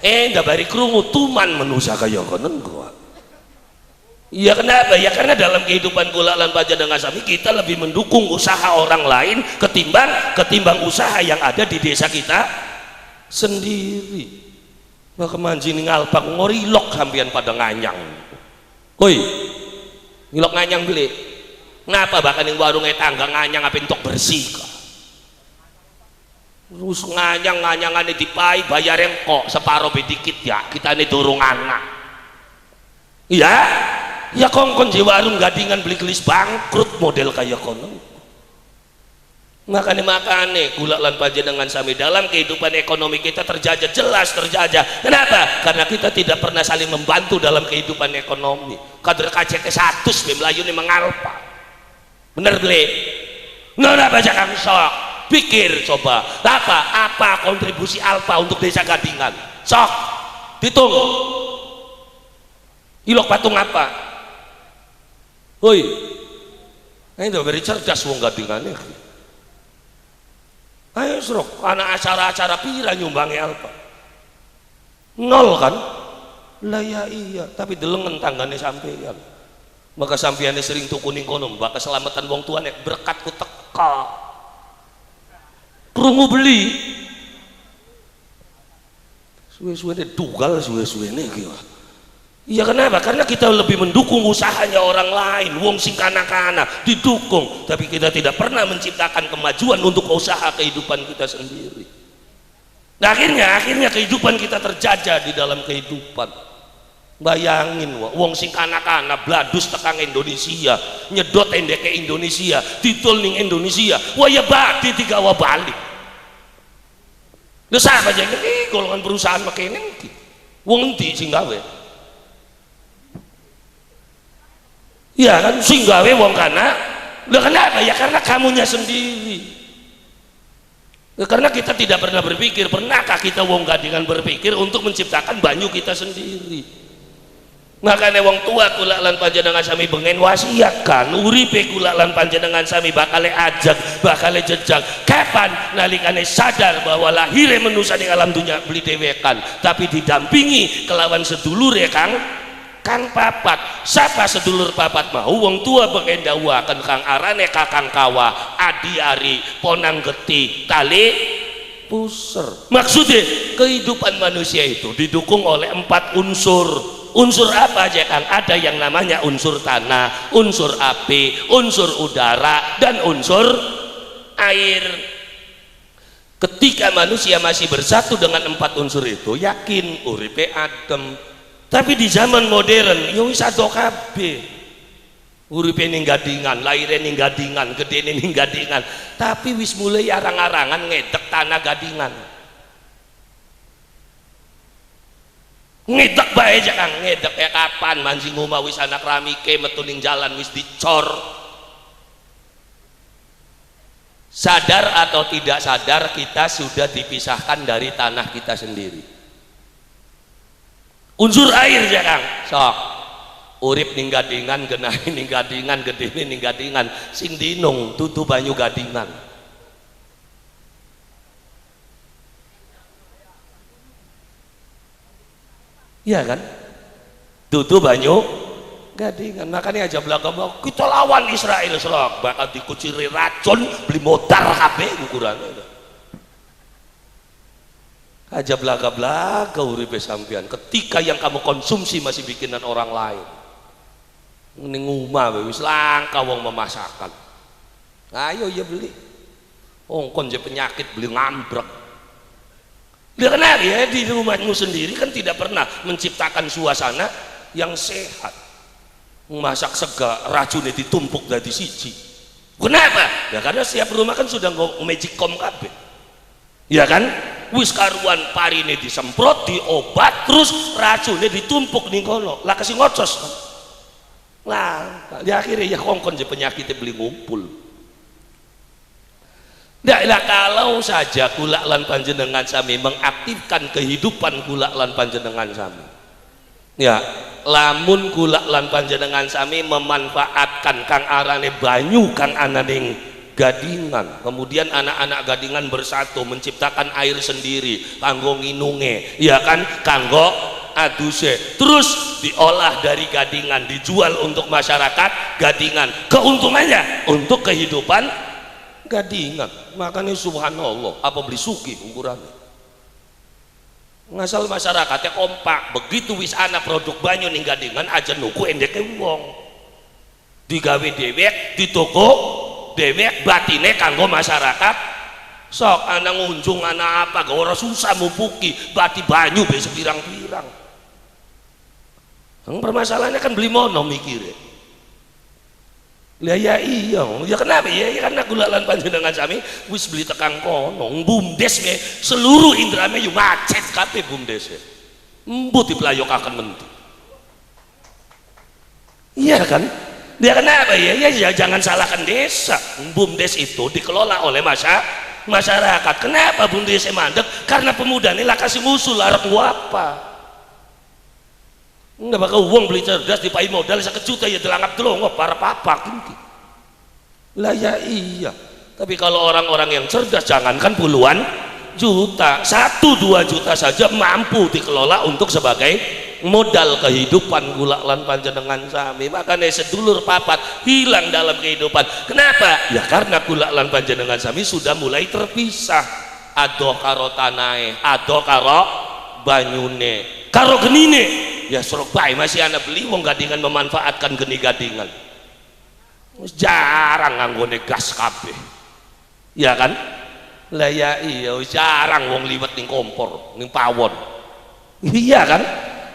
Ndak bari krungu tuman manusia kaya konon gua. Ya kenapa? Ya karena dalam kehidupan kula lan panjenengan sami kita lebih mendukung usaha orang lain ketimbang usaha yang ada di desa kita sendiri. Maka manjing ngalpak ngorilok sampean pada nganyang. Woi, ngilok nganyang beli. Ngapa bahkan yang warungnya tangga nganyang apa entok bersih kok. Terus nganyang-nganyangane dipai bayar yang kok separuh bedikit ya, kita ini durung anak. Iya? Ya kongkon di warung gadingan beli gelis bangkrut model kayak kono. Makanya kula lan panjenengan sami dalam kehidupan ekonomi kita terjajah, jelas terjajah. Kenapa? Karena kita tidak pernah saling membantu dalam kehidupan ekonomi. Kader KCT 100 be melayu ini mengalpa. Bener beli? Nggak baca kang sok. Pikir coba. Apa kontribusi Alfa untuk desa Gadingan? Sok. Hitung. Ilok patung apa? Woi, ini udah beri cerdas wong Gadingan ini. Ayo serok, anak acara-acara pira nyumbangi Alfa? Nol kan? Lah ya iya, tapi delengen tanggane sampeyan. Maka sampeyan sering tukuning kono, mbak keselamatan wong tuane berkatku teka. Krungu beli. Suwe-suwe dugal suwe-suwe ne iki. Iya kenapa? Karena kita lebih mendukung usahanya orang lain, wong sing kana-kana didukung, tapi kita tidak pernah menciptakan kemajuan untuk usaha kehidupan kita sendiri. Nah, akhirnya kehidupan kita terjajah di dalam kehidupan. Bayangin wong sing kana-kana bladus tekang Indonesia, nyedot endeke Indonesia, didol ning Indonesia, waya badi digawa balik. Lha sapa aja iki golongan perusahaan makene iki. Wong endi sing gawe? Ya kan sing gawe wong kana. Lah kenapa? Ya karena kamunya sendiri. Ya, karena kita tidak pernah berpikir, pernahkah kita wong Gadingan berpikir untuk menciptakan banyu kita sendiri? Makanya wong tua kula lan panjenengan sami bengen wasiatkan uripe kula lan panjenengan sami bakale ajak, bakale jejak. Kapan nalikane sadar bahwa lahire manusia ning alam dunya beli dewekan, tapi didampingi kelawan sedulure Kang papat. Siapa sedulur papat mau? Wong tua pengendawakan kang arane kakang kawa, adi ari, ponang geti, tali puser. Maksudnya kehidupan manusia itu didukung oleh 4 unsur. Unsur apa aja Kang? Ada yang namanya unsur tanah, unsur api, unsur udara, dan unsur air. Ketika manusia masih bersatu dengan 4 unsur itu, yakin uripe adem. Tapi di zaman modern yo wis ado kabeh. Uripe ning Gadingan, laire ning Gadingan, gedene ning Gadingan, tapi wis mulai arang-arangan ngedek tanah Gadingan. Ngedek bae aja Kang, ngedek ya kapan mancing omah wis anak ramike metu ning jalan wis dicor. Sadar atau tidak sadar kita sudah dipisahkan dari tanah kita sendiri. Unsur air ya Kang, sok urip ning Gadingan, genahe ning Gadingan, gedene ning Gadingan, sing dinung tutu banyu Gadingan. Iya kan? Tutu banyu Gadingan. Makanya aja belakang kita lawan Israel selok, bakal dikuciri racun, beli modal kabeh ukurannya. Aja belaga-belaga uripe sampean ketika yang kamu konsumsi masih bikinan orang lain. Ning omah wis langka wong memasakkan. Ayo ya beli. Ongkon je penyakit beli ngambrek. Dia kenapa ya di rumahmu sendiri kan tidak pernah menciptakan suasana yang sehat. Masak sega racunnya ditumpuk dari siji. Kenapa? Ya karena setiap rumah kan sudah magic com kabeh. Ya kan? Wis karuan parine disemprot, diobat, terus racunnya ditumpuk ning kono. Lah kasih ngocos. Lah, di akhirnya ya kongkon je penyakitnya beli ngumpul. Lah kalau saja kula lan panjenengan sami mengaktifkan kehidupan kula lan panjenengan sami. Ya, lamun kula lan panjenengan sami memanfaatkan kang arane banyu kang ananing gadingan, kemudian anak-anak gadingan bersatu menciptakan air sendiri kanggo nginunge, ya kan, kanggo aduse, terus diolah dari gadingan dijual untuk masyarakat gadingan, keuntungannya untuk kehidupan gadingan. Makanya subhanallah, apa beli suki ukurannya ngasal masyarakatnya kompak. Begitu wis ana produk banyu ning gadingan aja nuku endeke wong digawe dewek di toko dewek batine kanggo masyarakat sok ana ngunjung ana apa gak ora susah mupuki bati banyu besok pirang-pirang. Permasalahannya kan beli mono mikire. Lah ya iya, ya kenapa ya? Karena kula lan panjenengan sami wis beli tekang kono, bumdes me seluruh indrame yo macet kabeh bumdese. Embu diplayokaken menti. Iya kan? Dia kenapa ya? Ya jangan salahkan desa. Bumdes itu dikelola oleh masyarakat. Kenapa bumdes mandek? Karena pemuda ini lah kasih musul arep apa? Nggak bakal uang beli cerdas dipai modal sekejuta ya delangap delongok para papak ini. Lah ya iya, tapi kalau orang-orang yang cerdas jangankan puluhan juta, 1-2 juta saja mampu dikelola untuk sebagai modal kehidupan kula lan panjenengan sami. Makanya sedulur papat hilang dalam kehidupan. Kenapa? Ya karena kula lan panjenengan sami sudah mulai terpisah. Adoh karo tanahe, adoh karo banyune, karo genine. Ya serok bae masih anak beli wong gadingan memanfaatkan geni gadingan. Jarang nganggone gas kabeh. Ya kan? Lah ya iya jarang wong liwet ning kompor, ning pawon. Iya kan?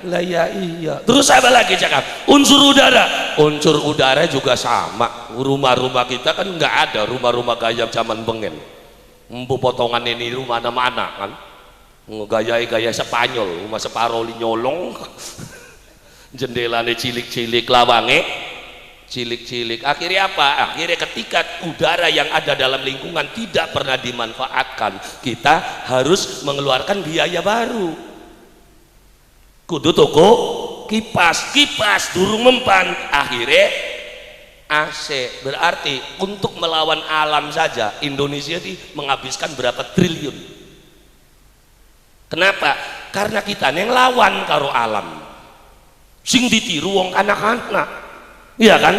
Lah ya iya. Terus apa lagi cakap? Unsur udara. Unsur udara juga sama. Rumah-rumah kita kan nggak ada rumah-rumah gaya zaman bengen. Empu potongan ini rumah mana-mana kan. Gaya Spanyol, rumah separoli nyolong. Jendelane cilik-cilik, lawange cilik-cilik. Akhirnya apa? Akhirnya ketika udara yang ada dalam lingkungan tidak pernah dimanfaatkan, kita harus mengeluarkan biaya baru. Kudu toko kipas durung mempan. Akhirnya AC. Berarti untuk melawan alam saja Indonesia ini menghabiskan berapa triliun. Kenapa? Karena kita yang lawan karo alam. Sing ditiru wong anak-anak. Iya kan?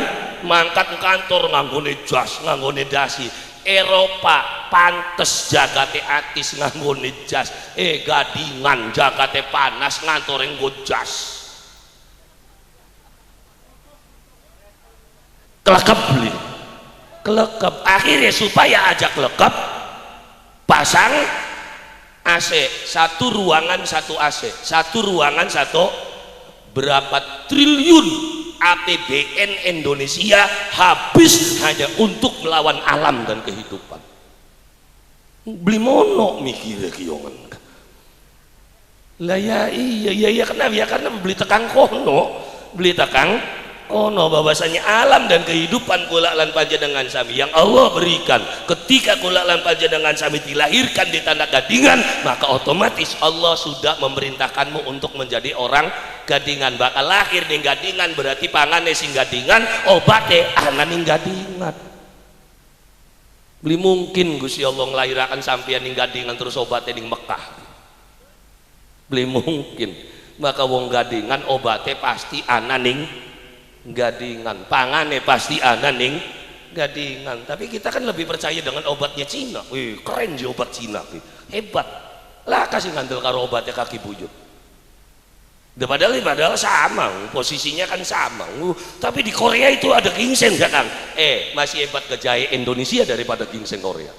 Mangkat kantor nganggone jas, nganggone dasi. Eropa pantes jagate atis nganggone jas. Gadingan jagate panas ngantore nggo jas. Kelekep beli. Kelekep. Akhirnya supaya aja kelekep pasang AC, satu ruangan satu AC, satu ruangan satu. Berapa triliun APBN Indonesia habis hanya untuk melawan alam dan kehidupan. Beli mono mikirnya kiyongan. Lah ya iya kenapa ya? Karena beli tekang kono, beli tekang kono bahwasanya alam dan kehidupan kula lan panjenengan sami yang Allah berikan ketika kula lan panjenengan sami dilahirkan di tanah gadingan, maka otomatis Allah sudah memerintahkanmu untuk menjadi orang gadingan. Bakal lahir ning gadingan berarti pangane sing gadingan, obate ana ning gadingan. Beli mungkin Gusti Allah nglahiraken sampeyan ning gadingan terus obate ning Mekah. Beli mungkin. Maka wong gadingan obate pasti ana ning gadingan, pangane pasti ana ning gadingan. Tapi kita kan lebih percaya dengan obatnya Cina. Wih, keren sih obat Cina, hebat lah kasih ngandel karo obatnya kaki buyut. Padahal sama, posisinya kan sama. Tapi di Korea itu ada ginseng gak Kang? Masih hebat kejahe Indonesia daripada ginseng Korea.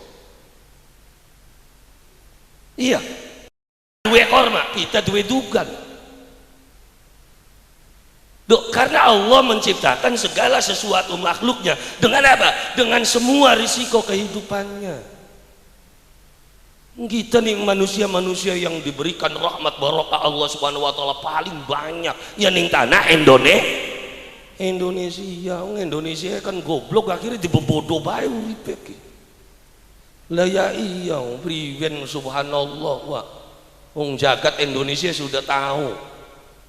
Iya, 2 ekor mak, kita 2 dugan. Karena Allah menciptakan segala sesuatu makhluknya dengan apa? Dengan semua risiko kehidupannya. Kita nih manusia-manusia yang diberikan rahmat barokah Allah Subhanahu wa taala paling banyak ya ning tanah Indonesia. Indonesia kan goblok akhirnya dibebodo bae uripe iki. Lah ya iya priwen subhanallah wa. Wong jagat Indonesia sudah tahu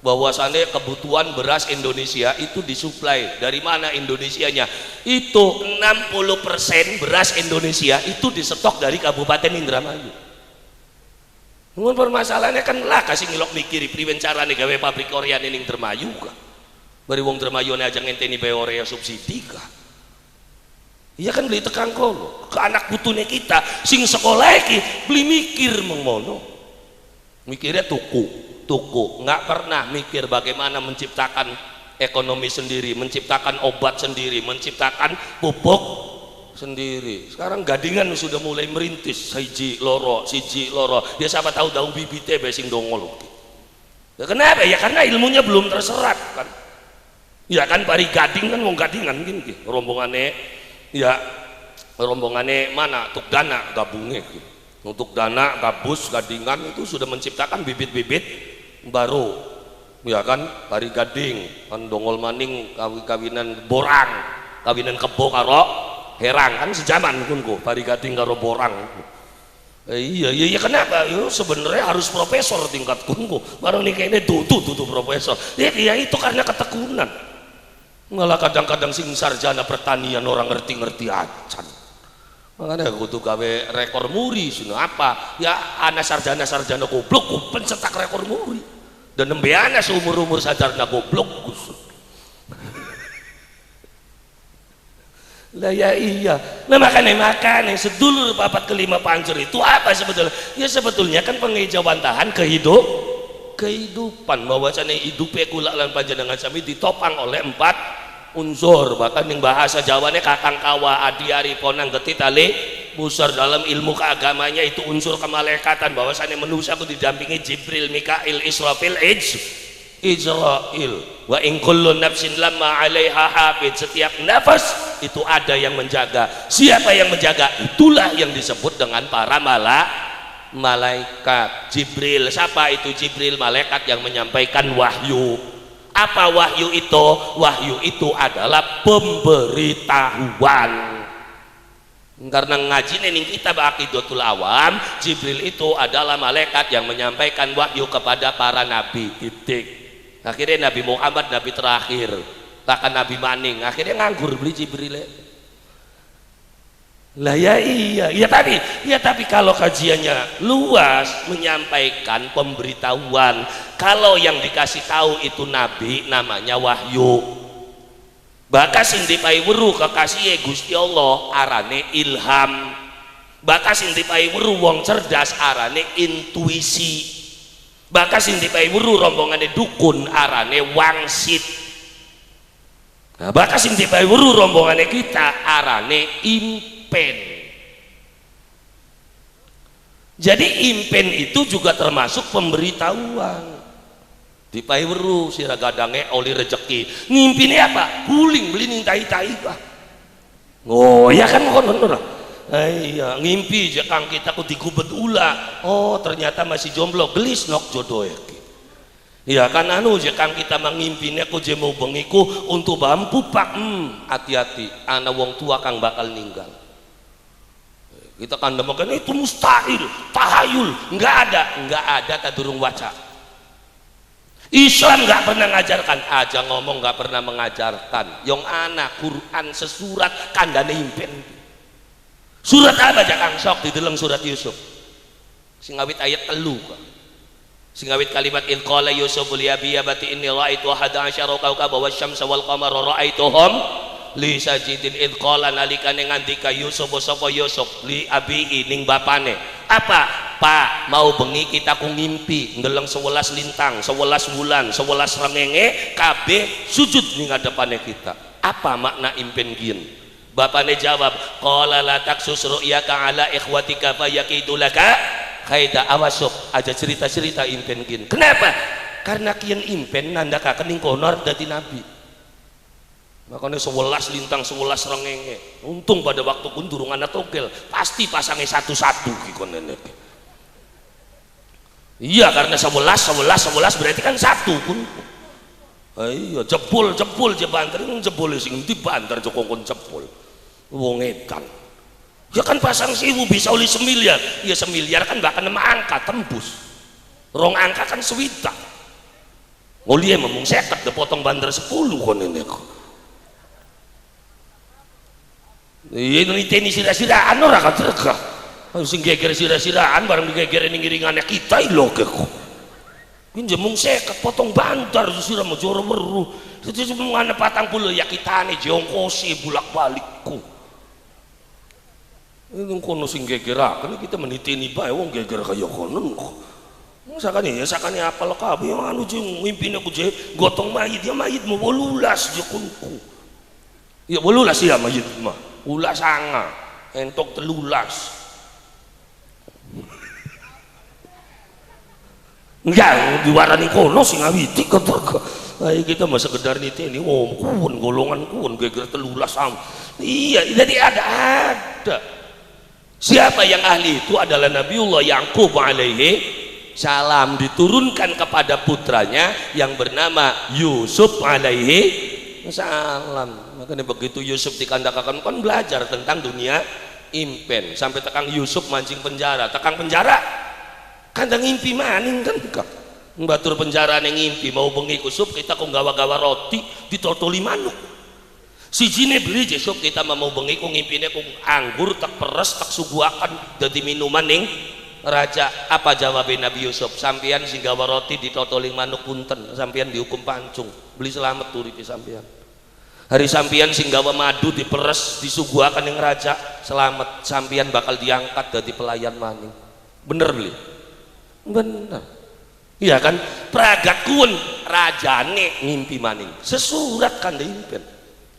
bahwasannya kebutuhan beras Indonesia itu disuplai dari mana Indonesianya itu 60% beras Indonesia itu disetok dari Kabupaten Indramayu. Namun permasalahannya kan lah kasih ngilok mikiri priwen carane gawe pabrik Korea ning Indramayu kah bari wong Indramayu aja ngenteni bae Korea subsidi kah. Iya kan beli tekan kono ke anak putune kita sing sekolah iki beli mikir mengono mikirnya tuku nggak pernah mikir bagaimana menciptakan ekonomi sendiri, menciptakan obat sendiri, menciptakan pupuk sendiri. Sekarang Gadingan sudah mulai merintis siji loro ya siapa tahu daun bibitnya besing dongol ya, kenapa ya karena ilmunya belum terserap kan ya kan pari Gading kan wong Gadingan gini rombongannya ya rombongannya mana tuk dana gabungnya untuk dana gabus Gadingan itu sudah menciptakan bibit-bibit baru ya kan pari Gading kan dongol maning kawinan borang kawinan kebo karo herang kan sejaman kunku pari Gading karo borang iya kenapa ya sebenarnya harus profesor tingkat kunku baru nih kayaknya tutu profesor ya itu karena ketekunan malah kadang-kadang sing sarjana pertanian orang ngerti-ngerti acan makanya kudu gawe rekor muri sino apa ya anak sarjana goblok pencetak rekor muri dan nembe anak seumur-umur sarjana goblok kusut lah ya iya nah makanya sedulur papat kelima pancur itu apa sebetulnya ya sebetulnya kan pengejawantahan kehidupan bahwasanya hidupnya kula lan panjenengan sami ditopang oleh 4 unsur bahkan yang bahasa Jawanya kakang kawa adi ari ponang getit ale musar dalam ilmu keagamanya itu unsur kemalaikatan bahwasannya manusia aku didampingi Jibril, Mikail, Israfil, Israel wa in kullu nafsin lamma 'alaiha hafid setiap nafas itu ada yang menjaga siapa yang menjaga itulah yang disebut dengan para malaikat. Jibril siapa itu Jibril malaikat yang menyampaikan wahyu. Apa wahyu itu? Wahyu itu adalah pemberitahuan. Karena ngaji ning kitab Aqidatul Awam, Jibril itu adalah malaikat yang menyampaikan wahyu kepada para nabi. Titik. Akhirnya Nabi Muhammad nabi terakhir, bahkan Nabi maning. Akhirnya nganggur beli Jibril. Lah ya iya, ya tapi kalau kajiannya luas menyampaikan pemberitahuan, kalau yang dikasih tahu itu nabi namanya wahyu. Bahkan sing dipai weruh kekasih Gusti Allah arane ilham. Bahkan sing dipai weruh wong cerdas arane intuisi. Bahkan sing dipai weruh rombongane dukun arane wangsit. Nah, bahkan sing dipai weruh rombongane kita arane impen. Jadi impen itu juga termasuk pemberitahuan. Dipai weruh sira gadange oli rezeki. Ngimpine apa? Guling beli ning tai-tai kah. Oh, ya kan kono lah. Iya, ngimpi je kang kita ku digubet ula. Oh, ternyata masih jomblo, gelis nok jodoh ya. Iya kan anu je kang kita mangimpine ku je mau bengiku untuk bampu pak. Hati-hati, ana wong tua kang bakal ninggal. Kita kan demakan itu mustahil, tahayul, enggak ada tadurung waca. Islam nggak pernah mengajarkan aja ngomong nggak pernah mengajarkan yang anak Quran sesurat kandane impen surat apa jakang sok di dalam surat Yusuf singawit ayat telu singawit kalimat in qala Yusuf li abi abati inni ra'aitu ahada asyara kawkaba wasyamsa wal qamara ra'aituhum li sajidin id qala nalikane ngandika Yusuf sapa Yusuf li abi ning bapane apa Pak mau bengi kita ku ngimpi ngeleng 11 lintang 11 bulan 11 rengenge kabeh sujud ning ngadepane kita apa makna impen gin bapane jawab qala la taksus ru'yaka ala ikhwatika fayakidulaka kaida awasuk aja cerita-cerita impen gin kenapa karena kian impen nandakaken ning konor dadi nabi makanya 11 lintang 11 rengenge untung pada waktu pun durung ana togel pasti pasangnya satu-satu kikonene iya karena 11 berarti kan satu pun iya jebul jebanter jebul sing ndi banter jokongkon jebul wong edan ya kan pasang 1000 bisa oleh 1 miliar ya 1 miliar kan bahkan 6 angka tembus 2 angka kan swidak Mulia memang 50 dipotong bandar 10 kon ini kok. Iya niteni sira-siraan ora kadrega. Sing geger sira-siraan bareng digeger ning iringane kita lho kok. Ini mung 50 potong bandar sira mojoro weru. Terus mung ana 40 ya kitane jongkosi bolak-balikku. Ini kono sing gegeraken kita meniteni bae wong geger kaya kono kok. Sakane apal kabeh yang anu jeung mimpin aku je gotong mayit ya mayit mau 18 je kunku. Ya 18 ya mayit mah. Ulah sanga entok 13. Enggak diwarani kono sing ngawiti kok. Ayo kita mah sekedar niteni kuun golongan kuun geger 13 sam. Iya, jadi ada. Siapa yang ahli itu adalah Nabiullah Yaqub alaihi salam, diturunkan kepada putranya yang bernama Yusuf alaihi salam. Makanya begitu Yusuf dikandakakan kan belajar tentang dunia impen sampai tekang Yusuf mancing penjara, tekang penjara kandang ngimpi maning kan kak batur penjara yang ngimpi mau bengi kusuk kita kok gawa-gawa roti ditotoli manuk si jine beli jesuk kita mau bengi kok ngimpine kok anggur tak peres tak suguakan jadi minuman ning raja. Apa jawabnya Nabi Yusuf? Sampian sing gawa roti ditotoli manuk punten sampian dihukum pancung beli selamat turipi sampian. Hari sampian sing gawa madu diperes disuguhakan yang raja selamat sampian bakal diangkat dari pelayan maning. Bener beli? Bener. Iya kan? Pragat kun rajane ngimpi maning. Sesurat kan diimpen.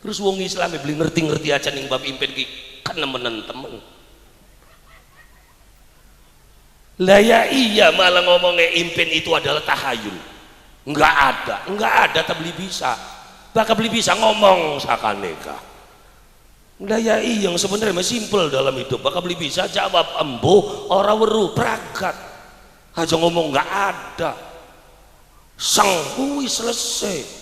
Terus wong Islam beli ngerti-ngerti aja ning bab impen ki kan nemenan temen. Lah ya iya malah ngomongnya impen itu adalah tahayul. Enggak ada tak beli bisa. Bakal beli bisa ngomong sakaneka. Lah ya iya yang sebenarnya simpel dalam hidup. Bakal beli bisa jawab embo ora weru pragat. Aja ngomong enggak ada. Sang kuwi selesai.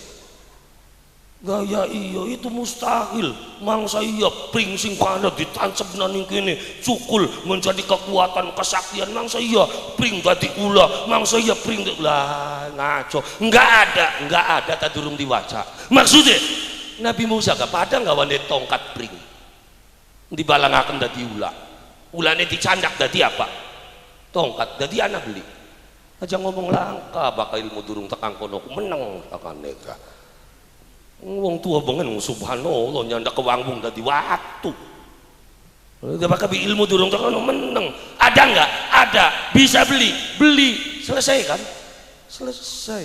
Gaya iya itu mustahil. Mangsa iya pring sing kana ditancapna ning kene cukul menjadi kekuatan kesaktian. Mangsa iya pring dadi ula. Mangsa iya pring lah ngaco. Enggak ada tak durung diwaca. Maksudnya Nabi Musa gak pada gawane tongkat pring. Dibalangaken dadi ula. Ulane dicandak dadi apa? Tongkat dadi anak beli. Aja ngomong langka bakal ilmu durung tekang kono meneng akaneka. Wong tua banget subhanallah nyandak ke wangbung dadi waktu. Dia bakal ilmu durung tekan meneng. Ada nggak? Ada. Bisa beli. Selesai kan? Selesai.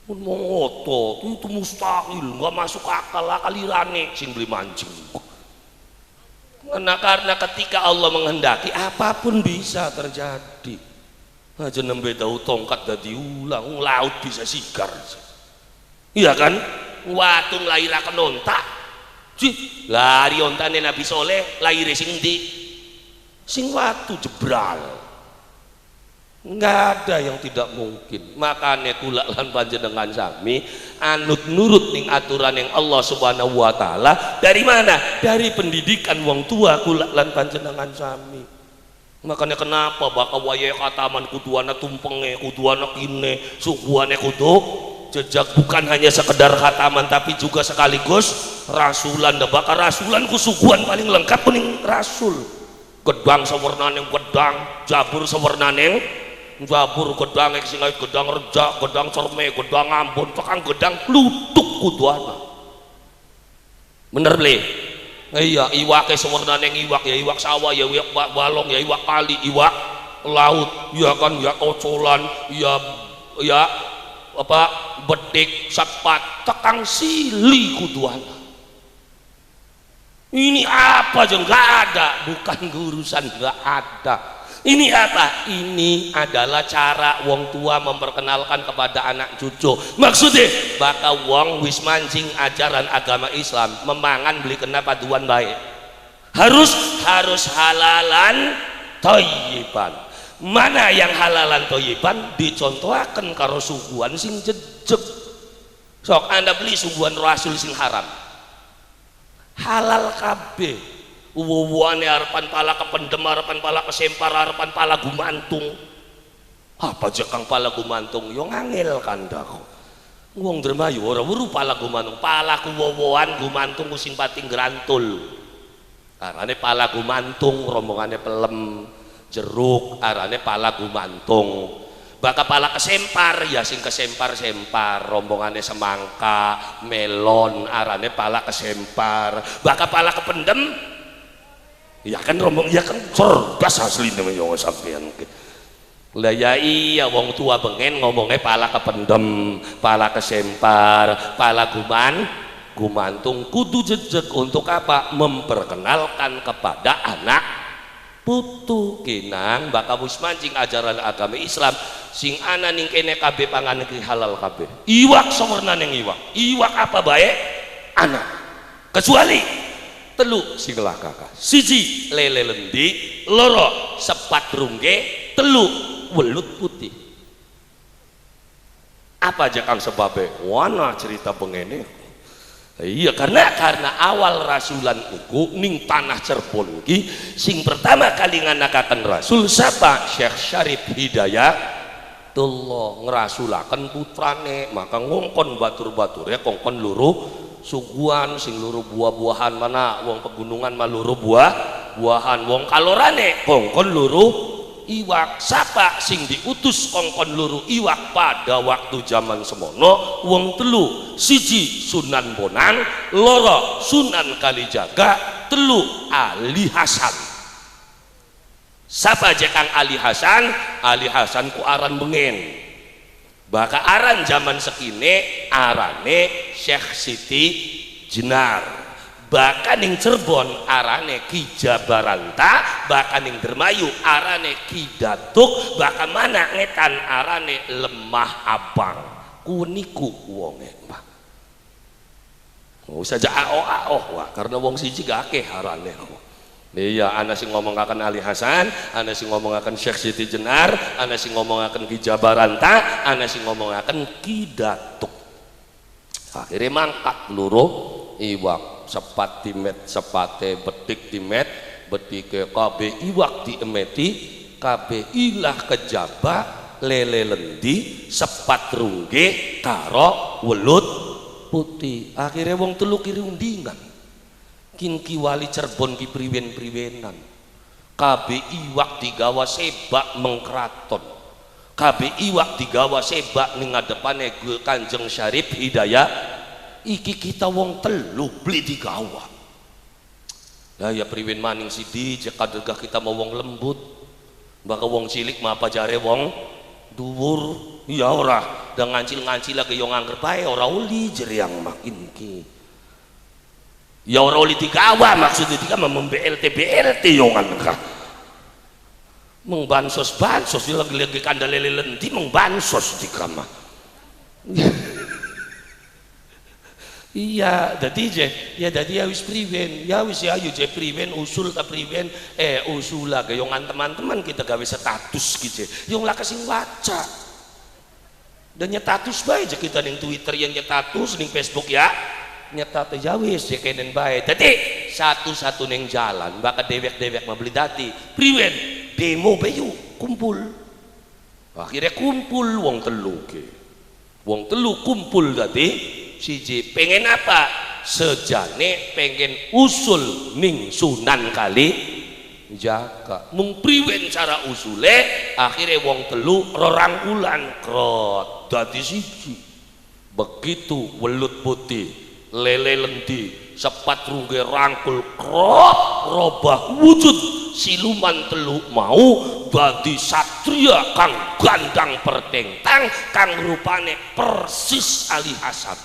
Mun mau ngotot itu mustahil, nggak masuk akal irane sing beli mancing. Karena ketika Allah menghendaki apapun bisa terjadi. Aja nembe tahu tongkat dadi ulang laut bisa sigar. Iya kan? Watu nglairaken onta. Lari ontane Nabi Soleh lahir sing endi? Sing watu jebral. Enggak ada yang tidak mungkin. Makanya kula lan panjenengan sami anut nurut ning aturan yang Allah Subhanahu wa taala. Dari mana? Dari pendidikan wong tua kula lan panjenengan sami. Makanya kenapa bakal wayahe kataman kudu ana tumpenge, kudu ana kine, suguhane kudu jejak bukan hanya sekedar khataman tapi juga sekaligus rasulan. Bakal rasulan ku suguhan paling lengkap kuning rasul. Gedang sawernaning gedang, jabur sawernaning jabur, gedang sing gedang rejak, gedang cerme, gedang ambon, tekang gedang kluthuk kudu ana. Bener beli? Iya, iwake sawernaning iwak ya iwak sawah ya iwak balong ya iwak kali, iwak laut, ya kan ya kocolan, ya apa bedik sapat tekang sili kuduan. Ini apa aja nggak ada, bukan urusan nggak ada. Ini apa? Ini adalah cara wong tua memperkenalkan kepada anak cucu. Maksudnya bakal wong wis mancing ajaran agama Islam memangan beli kena paduan baik. Harus halalan thayyiban. Mana yang halalan thayyiban dicontohaken karo suguhan sing jejeg. Sok anda beli suguhan rasul sing haram halal kabeh, wuwane harapan pala kependem, harapan pala kesempar, harapan pala gumantung. Apa aja kang pala gumantung yo ngangel kandak. wong dermayu ora weruh pala gumantung, pala kuwowoan gumantung ku sing pating grantul. Arane pala gumantung, rombongane pelem, jeruk arane pala gumantung. Baka pala kesempar ya sing kesempar-sempar, rombongane semangka, melon arane pala kesempar. Baka pala kependem ya kan rombong ya kan cerdas asline yo sampean. Lah ya iya wong tua bengen ngomongnya pala kependem, pala kesempar, pala gumantung kudu jejeg untuk apa? Memperkenalkan kepada anak putu kinang bakal wis mancing ajaran agama Islam sing ana ning kene kabeh panganan iki halal kabeh. Iwak sawerna ning iwak apa bae anak. Kecuali telu sing lah kakak. Siji lele lendi, loro sepat rungge, telu welut putih. Apa aja kang sebabnya? Wana cerita pengene. Iya karena awal rasulan iku ning tanah Cirebon iki sing pertama kali nganakaken rasul siapa? Syekh Syarif Hidayatullah ngerasulaken putrane, maka ngongkon batur-batur ya kongkon luruh suguhan sing luruh buah-buahan mana wong pegunungan mah luruh buah-buahan, wong kalorane kongkon luruh iwak. Sapa sing diutus kongkon luru iwak pada waktu zaman semono? Wong telu, siji Sunan Bonang, loro Sunan Kalijaga, telu Ali Hasan. Sapa aja kang Ali Hasan? Ali Hasan ku aran bengen, baka aran zaman sekine arane Syekh Siti Jenar. Bahkan ning Cirebon arane Ki Jabaranta, bahkan ning Dermayu arane Ki Datuk, bahkan mana ngetan arane Lemah Abang. Kuniku wonge mah. Usah ja ao wah karena wong siji gak akeh arane. Iya, ana sing ngomongaken Ali Hasan, ana sing ngomongaken Syekh Siti Jenar, ana sing ngomongaken Ki Jabaranta, ana sing ngomongaken Ki Datuk. Akhirnya mangkat luruh iwak. Sepat timet sepate betik timet betike kabeh iwak diemeti kabeh ilah kejaba lele lendi sepat rungge karo welut putih. Akhirnya wong telu kiri undingan kin kiwali Cirebon ki priwen-priwenan kabeh iwak digawa sebak mengkraton, kabeh iwak digawa sebak ning ngadepane Kanjeng Syarif Hidayah. Iki kita wong telu beli digawa. Lah ya priwen maning sidi jekadegah kita mau wong lembut. Baka wong cilik mah apa jare wong dhuwur. Ya ora, dan ngancil-ngancil lagi yo ngangger bae ora uli jeriang makin ki. Ya ora uli digawa maksudnya tiga mem BLT yo ngangger. Meng bansos lagi kandale lendi meng bansos di kamar. Iya, jadi ya wis priwen, ya wis ya je priwen usul ta priwen usul lah gayongan teman-teman kita gawe status gitu. Yang lah kasing waca. Dan nyetatus bae aja kita ning Twitter yang nyetatus ning Facebook ya. Nyetat ya wis ya kenen bae. Dadi satu-satu ning jalan bakal dewek-dewek mah beli dati. Priwen demo bayu kumpul. Akhirnya kumpul wong telu ke. Wong telu kumpul dadi siji pengen apa? Sejane pengen usul ning Sunan Kalijaga. Mung priwen cara usule? Akhirnya wong telu rorangkulan krot dadi siji. Begitu welut putih, lele lendi, sepat rungge rangkul krot robah wujud siluman telu mau dadi satria kang gandang pertengtang kang rupane persis Ali Hasan.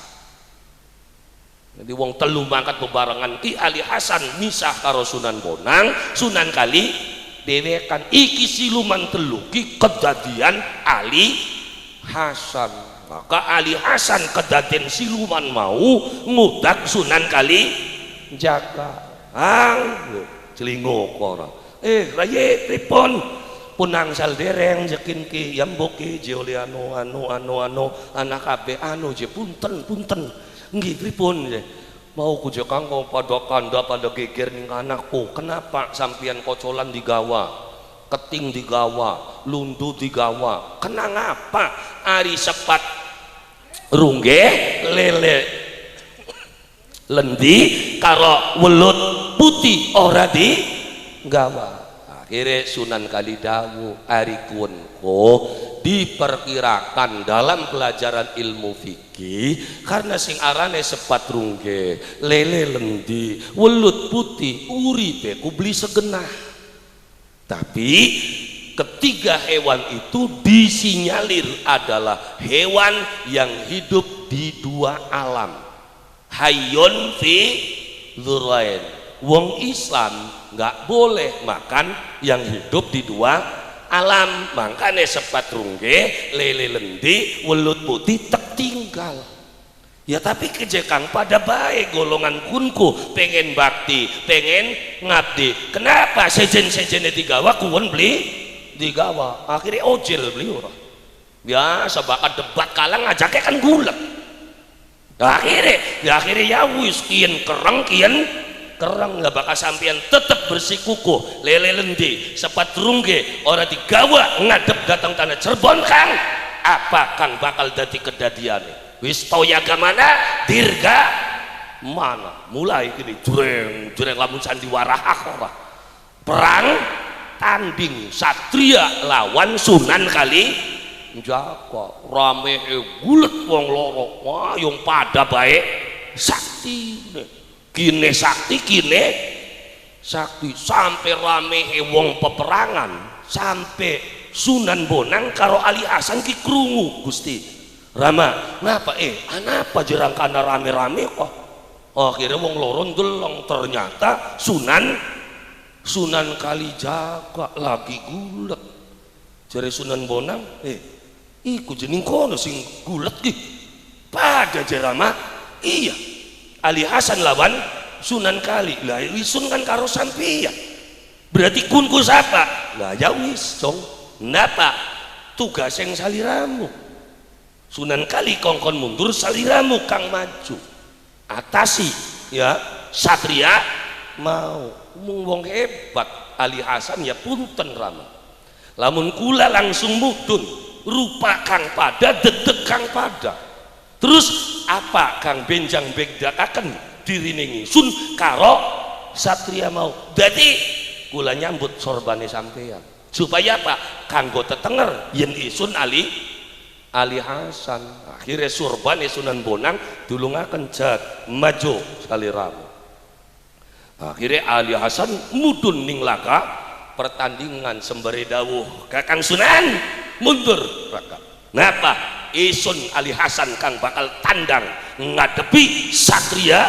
Jadi wong telu mangkat bebarengan Ki Ali Hasan misah karo Sunan Bonang, Sunan Kali dewekan iki siluman telu ki kedadian Ali Hasan. Maka Ali Hasan kedadian siluman mau ngudak Sunan Kalijaga. Celinguk ora. Raye pripun? Punang sal dereng jekin ki yambok ki Joliano anu anak kabeh anu je punten. Nggih pripun mau kujo kanggo pada kanda pada geger ning anakku. Kenapa sampian kocolan digawa, keting digawa, lundu digawa? Kenang apa? Ari sepat rungge lele lendi karo welut putih ora di gawa. Akhirnya Sunan Kalidawu ari kuwenko diperkirakan dalam pelajaran ilmu fikih karena sing arane sepat rungge lele lendi welut putih uripe ku beli segenah, tapi ketiga hewan itu disinyalir adalah hewan yang hidup di dua alam, hayyun fi dzurain. Wong Islam nggak boleh makan yang hidup di dua alam, makanya sepat rungge lele lendi welut putih tak tinggal. Ya tapi kejekang pada baik golongan kunku pengen bakti pengen ngabdi, kenapa sejen-sejennya digawa kuwen beli digawa, akhirnya ojel beli orang biasa bakat debat kalang ajaknya kan gulek. Akhirnya ya wis kian kereng nggak bakal sampean tetap bersikukuh lele lendi sepat rungge orang digawa ngadep datang tanah Cirebon kang apa kang bakal dadi kedadian wis toyaga mana dirga mana mulai gini jureng lamun sandiwara akora perang tanding satria lawan Sunan Kalijaga rame gulet wong loro wah yang pada baik sakti kine sakti sampai rame wong peperangan sampai Sunan Bonang karo Ali Hasan ki krungu Gusti Rama ngapa anapa jerang kana rame-rame kok akhirnya wong loron delong ternyata Sunan Kalijaga lagi gulet jare Sunan Bonang iku jeneng kono sing gulet ki pada jerama iya Ali Hasan lawan Sunan Kali lah wisun kan karo sampeyan berarti kunku siapa lah ya wis dong napa tugas yang saliramu Sunan Kali kongkon mundur saliramu kang maju atasi ya satria mau wong hebat Ali Hasan ya punten rama lamun kula langsung mudun rupa kang pada dedek kang pada terus apa kang benjang bedakaken dirining sun karo satria mau jadi kula nyambut sorbane sampeyan supaya apa kanggo tetenger yen isun Ali Hasan akhirnya sorbane Sunan Bonang dulungaken jat maju saliramu akhirnya Ali Hasan mudun ning laka pertandingan sembari dawuh kakang Sunan mundur raka napa isun Ali Hasan kang bakal tandang ngadepi satria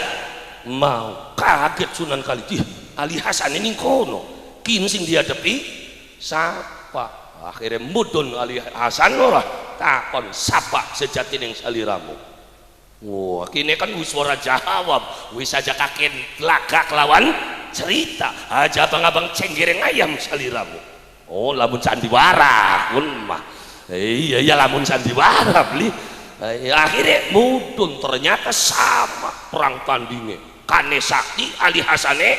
mau kaget Sunan Kalijaga Ali Hasan ini kono kin sing dihadapi sapa akhirnya mudun Ali Hasan ora takon sapa sejati ning saliramu wah kini kan wis ora jawab wis aja kaken lagak lawan cerita aja abang-abang cenggereng ayam saliramu oh lamun sandiwara pun mah iya lamun sandiwara beli akhirnya mudun ternyata sama perang tandingnya kane sakti Ali Hasane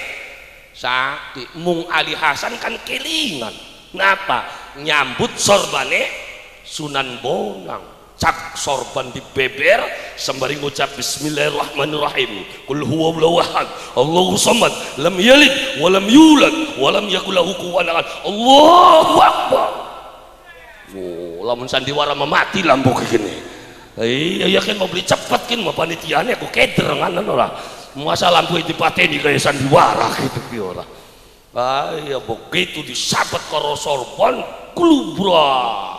sakti mung Ali Hasan kan kelingan ngapa nyambut sorbane Sunan Bonang cak sorban dibeber sembari ngucap bismillahirrahmanirrahim kul huwallahu ahad Allahu samad lam yalid walam yulad walam yakul lahu kufuwan ahad Allahu akbar. Oh, lamun sandiwara mati lampu gini. Iya kan mau beli cepet kan mau panitiane aku keder nganan ora. Masa lampu dipateni kayak sandiwara gitu ki ora. Ya begitu disabat karo sorban kulubra.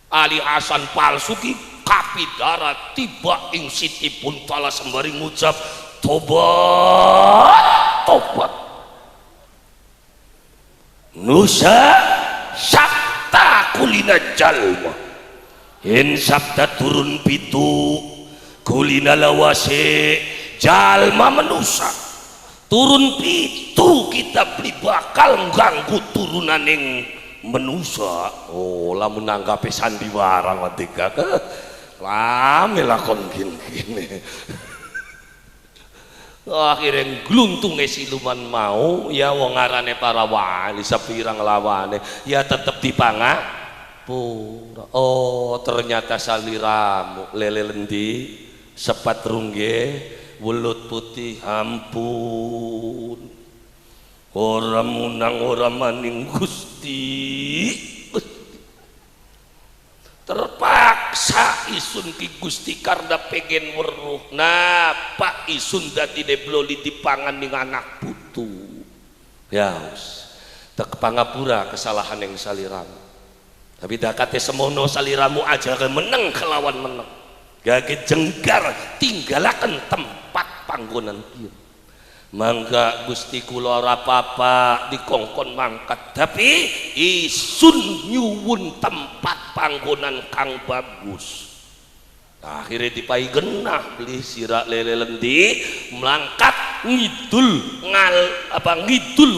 Ali Hasan palsu ki kapi darat tiba ing sitipun tala sembari ngucap tobat. Nusa kulina jalma yen sabda turun pitu kulina lawase jalma manusa turun pitu kita beli bakal ganggu turunaning manusa oh lamun nanggape sandiwara ngetika lame lakon gini akhirnya gluntung siluman mau ya wong arane para wali sepirang lawane ya tetep Pura. Oh, ternyata saliramu lele lendi sepat rungge welut putih. Ampun, ora munang ora maning Gusti. Terpaksa isun ki Gusti karena pengen weruh. Nah, Pak isun dadi debloli dipangan ning anak putu. Ya us. Tak pangapura kesalahan yang saliramu. Tapi dakate semono saliramu aja meneng kelawan meneng. Gage jenggar tinggalaken tempat panggonan kieu. Mangga Gusti kula ora apa-apa dikongkon mangkat, tapi isun nyuwun tempat panggonan kang bagus. Akhirnya dipai genah beli sirak lele lendi melangkat ngidul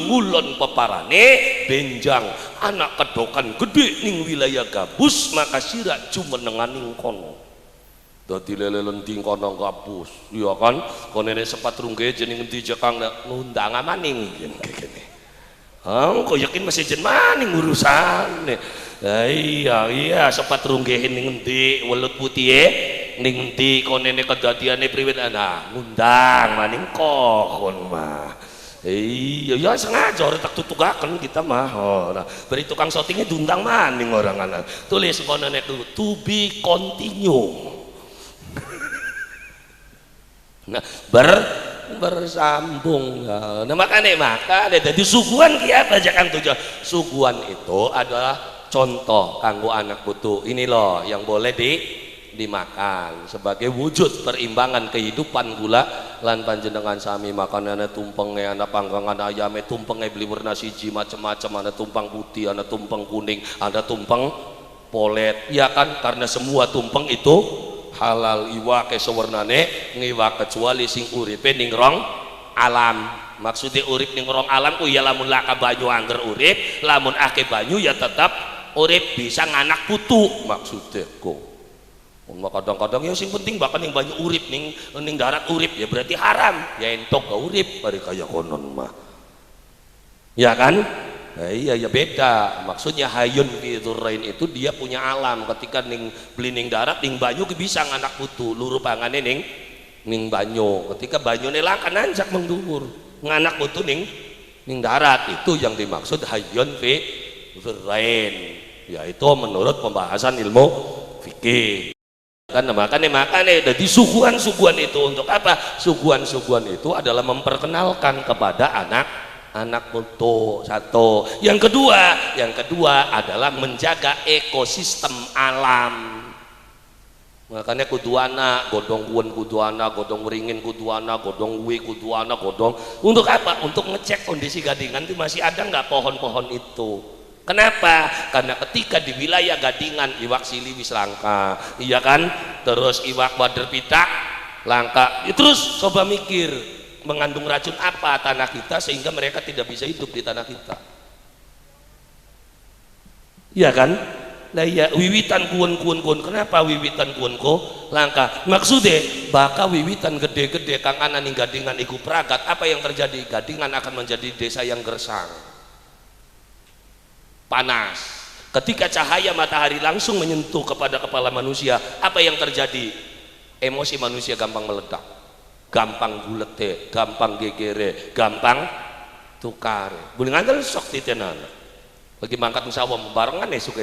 ngulon peparane benjang anak kedokan gede ning wilayah gabus, maka sirak cuma nenganing kono dadi lele lendi kono gabus. Iya kan konene sempat rungge jeneng endi jekang ngundang maning kene. Kok yakin masih jen maning urusane. Iya sempat rungge ning endi welut putih ning endi konene kedadiane priwit ana ngundang maning kon mah. Iya sengaja tak tutugaken kita mah. Nah, beri tukang syutingnya diundang maning orang anak. Tulis konene itu to be continue. Nah, bersambung. Nah, makanya jadi suguhan kia bajakan tujuh. Suguhan itu adalah contoh kanggo anak putu. Ini loh yang boleh dimakan sebagai wujud perimbangan kehidupan gula lan panjenengan sami makan ana tumpenge ana panggangan ayame tumpenge beliwur nasi siji macam-macam, ana tumpang putih, ana tumpeng kuning, ada tumpeng polet. Ya kan karena semua tumpeng itu halal. Iwake sawarnane ngiwak kecuali sing uripe ning rong alam. Maksudnya urip ning rong alam ku ya lamun laka banyu angger urip, lamun ake banyu ya tetap urip bisa nganak putu maksudnya kok. Kadang-kadang ya sing penting bahkan yang banyu urip ning darat urip ya berarti haram ya entok gak urip bari kaya konon mah. Ya kan? Nah, iya ya beda. Maksudnya hayun fiturrain itu dia punya alam. Ketika ning beli ning darat ning banyu bisa nganak putu luru pangane ning banyu. Ketika banyune langka nanjak mengduwur nganak putu ning darat, itu yang dimaksud hayun fiturrain. Ya itu menurut pembahasan ilmu fikih. Kan makanya jadi suguhan itu untuk apa? Suguhan itu adalah memperkenalkan kepada anak putu satu. Yang kedua adalah menjaga ekosistem alam. Makanya kuduana godong kuwen kuduana godong ringin kuduana godong wi kuduana godong untuk apa? Untuk ngecek kondisi Gadingan itu masih ada nggak pohon-pohon itu. Kenapa? Karena ketika di wilayah Gadingan iwak sili wis langka, iya kan? Terus iwak bader pitak langka. Terus coba mikir mengandung racun apa tanah kita sehingga mereka tidak bisa hidup di tanah kita. Iya kan? Nah iya wiwitan kuon. Kenapa wiwitan kuon langka? Maksudnya bakal wiwitan gede-gede kang ana ning Gadingan iku pragat. Apa yang terjadi? Gadingan akan menjadi desa yang gersang, panas. Ketika cahaya matahari langsung menyentuh kepada kepala manusia, apa yang terjadi? Emosi manusia gampang meledak, gampang gulete, gampang gegere, gampang tukar. Boleh ngandel sok titenan. Lagi mangkat sawah barengan esuk.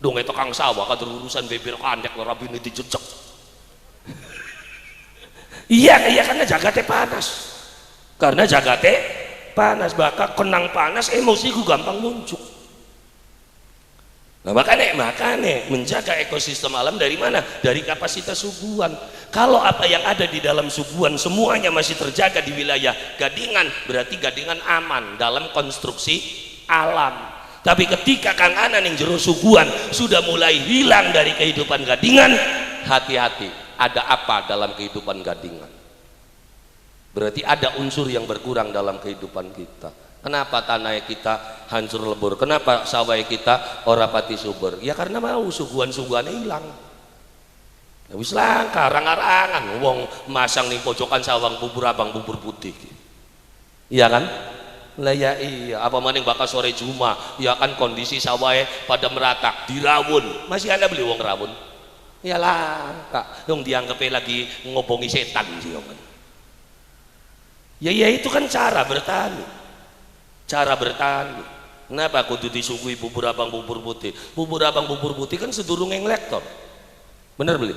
Dong itu kang sawah kader urusan bibir kandek rabi ini dijejek. Iya karena jagate panas. Karena jagate panas bakal kenang panas emosi ku gampang muncul. Nah makanya menjaga ekosistem alam dari mana? Dari kapasitas suguhan. Kalau apa yang ada di dalam suguhan semuanya masih terjaga di wilayah Gadingan, berarti Gadingan aman dalam konstruksi alam. Tapi ketika kang ana ning jero suguhan sudah mulai hilang dari kehidupan Gadingan, hati-hati, ada apa dalam kehidupan Gadingan? Berarti ada unsur yang berkurang dalam kehidupan kita. Kenapa tanah kita hancur lebur? Kenapa sawah kita ora pati subur? Ya karena mau suguhan-suguhannya hilang. Ya wis langka arang-arangan wong masang ning pojokan sawang bubur abang bubur putih. Iya kan? Lah ya iya, apa maning bakal sore Juma, ya kan kondisi sawah pada merata, dirawun. Masih ada beli wong rawun? Iyalah, Kak, yang dianggapnya lagi ngobongi setan sih, Om. Ya itu kan cara bertani. Cara bertani. Kenapa kudu disuguhi bubur abang bubur putih? Bubur abang bubur putih kan sedurung ngelektor. Bener beli?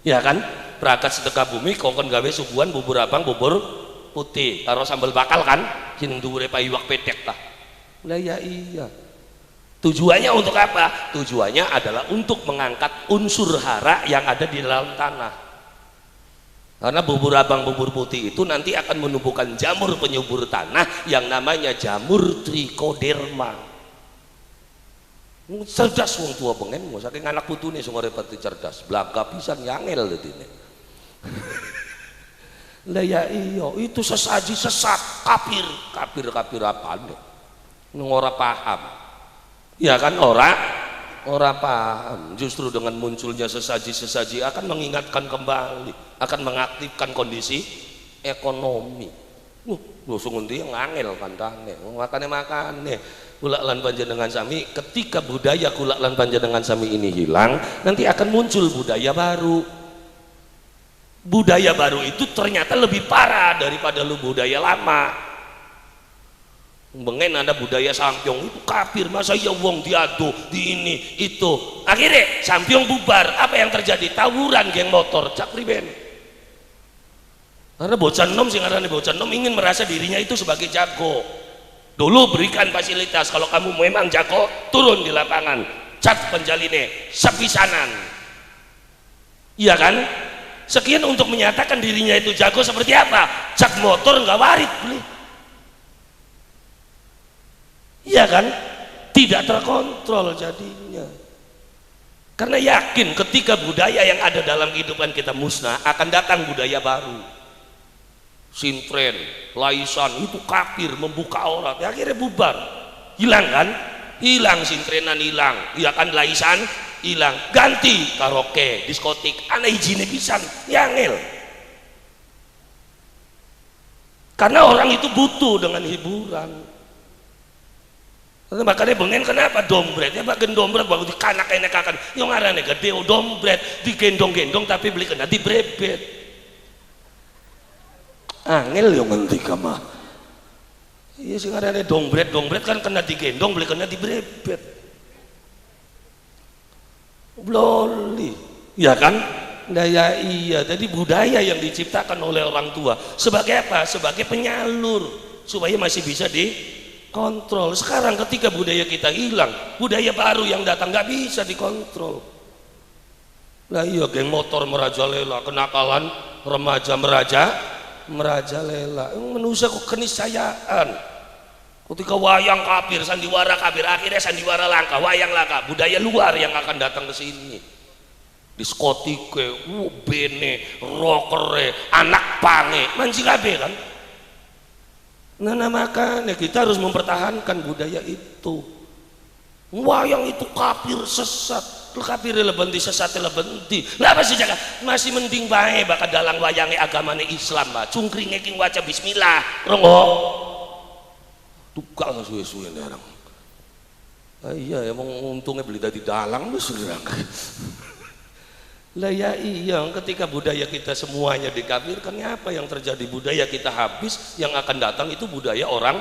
Ya kan? Prakat sedekah bumi kongkon gawe suguhan bubur abang bubur putih taruh sambal bakal kan sing dhuwure payiwak pedek tah. Lah ya iya. Tujuannya untuk apa? Tujuannya adalah untuk mengangkat unsur hara yang ada di dalam tanah. Karena bubur abang bubur putih itu nanti akan menumbuhkan jamur penyubur tanah yang namanya jamur trichoderma. Cerdas wong tua pengen mau saking anak putune sing repati cerdas, blaga pisan yangel detine. Lah ya iya, itu sesaji sesat, kafir apaan nung ora paham. Ya kan ora paham. Justru dengan munculnya sesaji akan mengingatkan kembali, akan mengaktifkan kondisi ekonomi. Langsung ngendi ngangel kantane. Makane kula lan panjenengan sami, ketika budaya kula lan panjenengan sami ini hilang, nanti akan muncul budaya baru. Budaya baru itu ternyata lebih parah daripada lu budaya lama. Bengen ada budaya sampyong itu kafir, masa ya wong diadu di ini itu. Akhirnya sampyong bubar, apa yang terjadi? Tawuran geng motor, cak priben. Karena bocah nom sing ngarane bocah nom ingin merasa dirinya itu sebagai jago. Dulu berikan fasilitas, kalau kamu memang jago turun di lapangan, cat penjaline sepisanan. Iya kan? Sekian untuk menyatakan dirinya itu jago seperti apa? Cak motor nggak warit beli. Iya kan? Tidak terkontrol jadinya. Karena yakin ketika budaya yang ada dalam kehidupan kita musnah, akan datang budaya baru. Sintren, laisan itu kafir, membuka aurat, ya akhirnya bubar. Hilang kan? Hilang sintrenan, hilang. Iya kan, laisan hilang, ganti karaoke, diskotik, aneh izine pisan, yangel. Karena orang itu butuh dengan hiburan. Makanya bengen kenapa dombretnya bagian dombret baru dikanak enekakan, yang ngarane gede dombret digendong-gendong tapi beli kena dibrebet. Angel yang ngerti kamah. Iya sih ngarane dombret kan kena digendong beli kena dibrebet. Bloli, ya kan? Nah ya iya, jadi budaya yang diciptakan oleh orang tua sebagai apa? Sebagai penyalur supaya masih bisa dikontrol. Sekarang ketika budaya kita hilang, budaya baru yang datang nggak bisa dikontrol. Nah iya, geng motor merajalela, kenakalan remaja merajalela, manusia kok keniscayaan. Ketika wayang kafir, sandiwara kafir, akhirnya sandiwara langka, wayang langka, budaya luar yang akan datang ke sini. Diskotike, bene, rockere, anak pange, mancing kabeh kan. Nah makanya kita harus mempertahankan budaya itu. Wayang itu kafir sesat, kafir lebenti sesat lebenti. Lah apa sih jaga? Masih mending bae bakal dalang wayange agamane Islam, Pak. Cungkringe king waca bismillah. Rongo. Tukang suwe-suwe orang. Iya emang untungnya beli dari dalang wis gerang. Lah ya iya, ketika budaya kita semuanya dikafirkan, apa yang terjadi? Budaya kita habis, yang akan datang itu budaya orang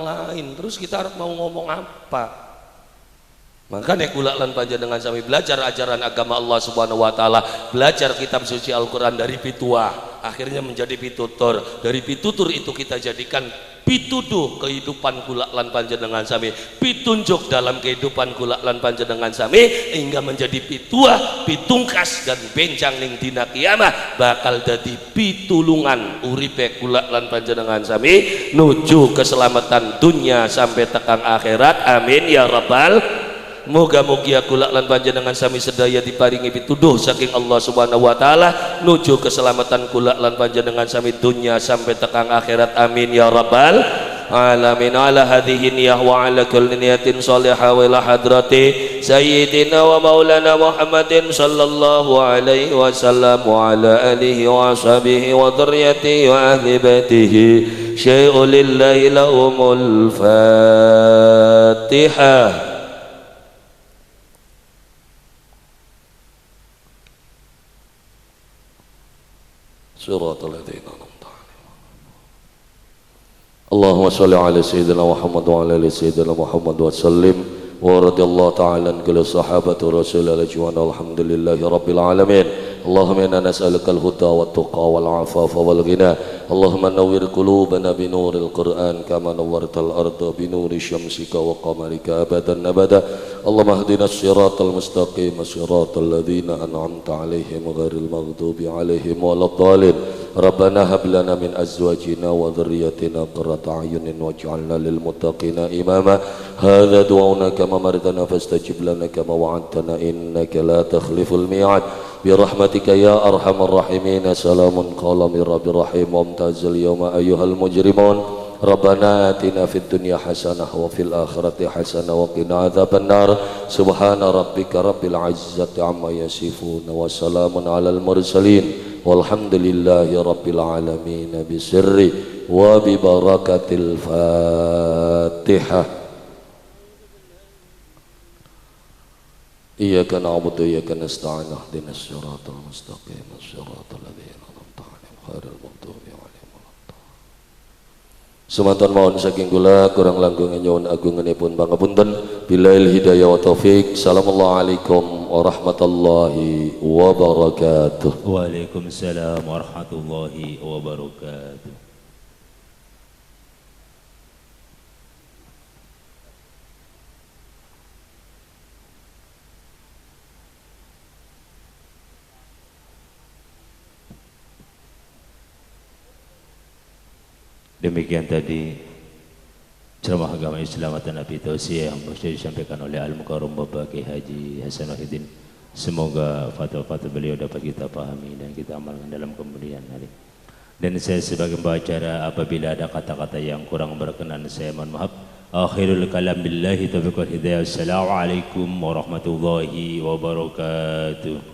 lain. Terus kita harus mau ngomong apa? Makanya kula lan panjenengan sami belajar ajaran agama Allah Subhanahu wa taala, belajar kitab suci Al-Qur'an dari pituah, akhirnya menjadi pitutur. Dari pitutur itu kita jadikan pituduh kehidupan kula lan panjenengan sami, pitunjuk dalam kehidupan kula lan panjenengan sami, hingga menjadi pituah, pitungkas dan benjang ning dina kiamah bakal dadi pitulungan uripe kula lan panjenengan sami nuju keselamatan dunia sampai tekan akhirat. Amin ya rabbal. Moga-moga kula lan panjenengan sami sedaya diparingi pituduh saking Allah Subhanahu wa taala nuju keselamatan kula lan panjenengan sami dunya sampai tekan akhirat. Amin ya rabbal alamin. Ala hadhihi niyah wa ala kulli niyatin shalihah wa ila hadrati sayyidina wa maulana Muhammadin sallallahu alaihi wasallam wa ala alihi wa sahbihi wa dzurriyyatihi wa ahli baitihi شيء لله لهم الفاتحة. صراط الذين أنعمت عليهم. اللهم صل على سيدنا محمد وعلى آل سيدنا محمد وسلم ورضي الله تعالى عن كل صحابة رسول الله أجمعين والحمد لله رب العالمين. اللهم إنا نسألك الهدى والتقى والعفاف والغنى. اللهم نور قلوبنا بنور القرآن كما نورت الأرض بنور شمسك وقمرك أبدا أبدا. اللهم اهدنا الصراط المستقيم صراط الذين أنعمت عليهم غير المغضوب عليهم ولا الضالين. ربنا هب لنا من أزواجنا وذريتنا قرة أعين واجعلنا للمتقين إماما. هذا دعاؤنا كما مرتنا فاستجب لنا كما وعدتنا إنك لا تخلف الميعاد برحمتك يا أرحم الراحمين. سلام قال من رب رحيم وامتاز اليوم أيها المجرمون. ربنا آتنا في الدنيا حسنة وفي الآخرة حسنة وقنا عذاب النار. سبحان ربك رب العزة عما يصفون وسلام على المرسلين والحمد لله رب العالمين بسر وببركة الفاتحة. إياك نعبد وإياك نستعين اهدنا الصراط المستقيم صراط الذين أنعمت عليهم غير المغضوب عليهم ولا الضالين. Semanten mohon saking kula kurang langkung nyuwun agunganipun pangapunten. Billail hidayah wa taufik. Assalamualaikum warahmatullahi wabarakatuh. Waalaikumsalam warahmatullahi wabarakatuh. Demikian tadi ceramah agama Islam atau Nabi Tausiah yang disampaikan oleh Al-Mukarram Bapak Kiai Haji Hasan Wahidin. Semoga fatwa-fatwa beliau dapat kita pahami dan kita amalkan dalam kemudian hari. Dan saya sebagai pembicara apabila ada kata-kata yang kurang berkenan saya mohon maaf. Akhirul kalam billahi taufiq wal hidayah. Assalamualaikum warahmatullahi wabarakatuh.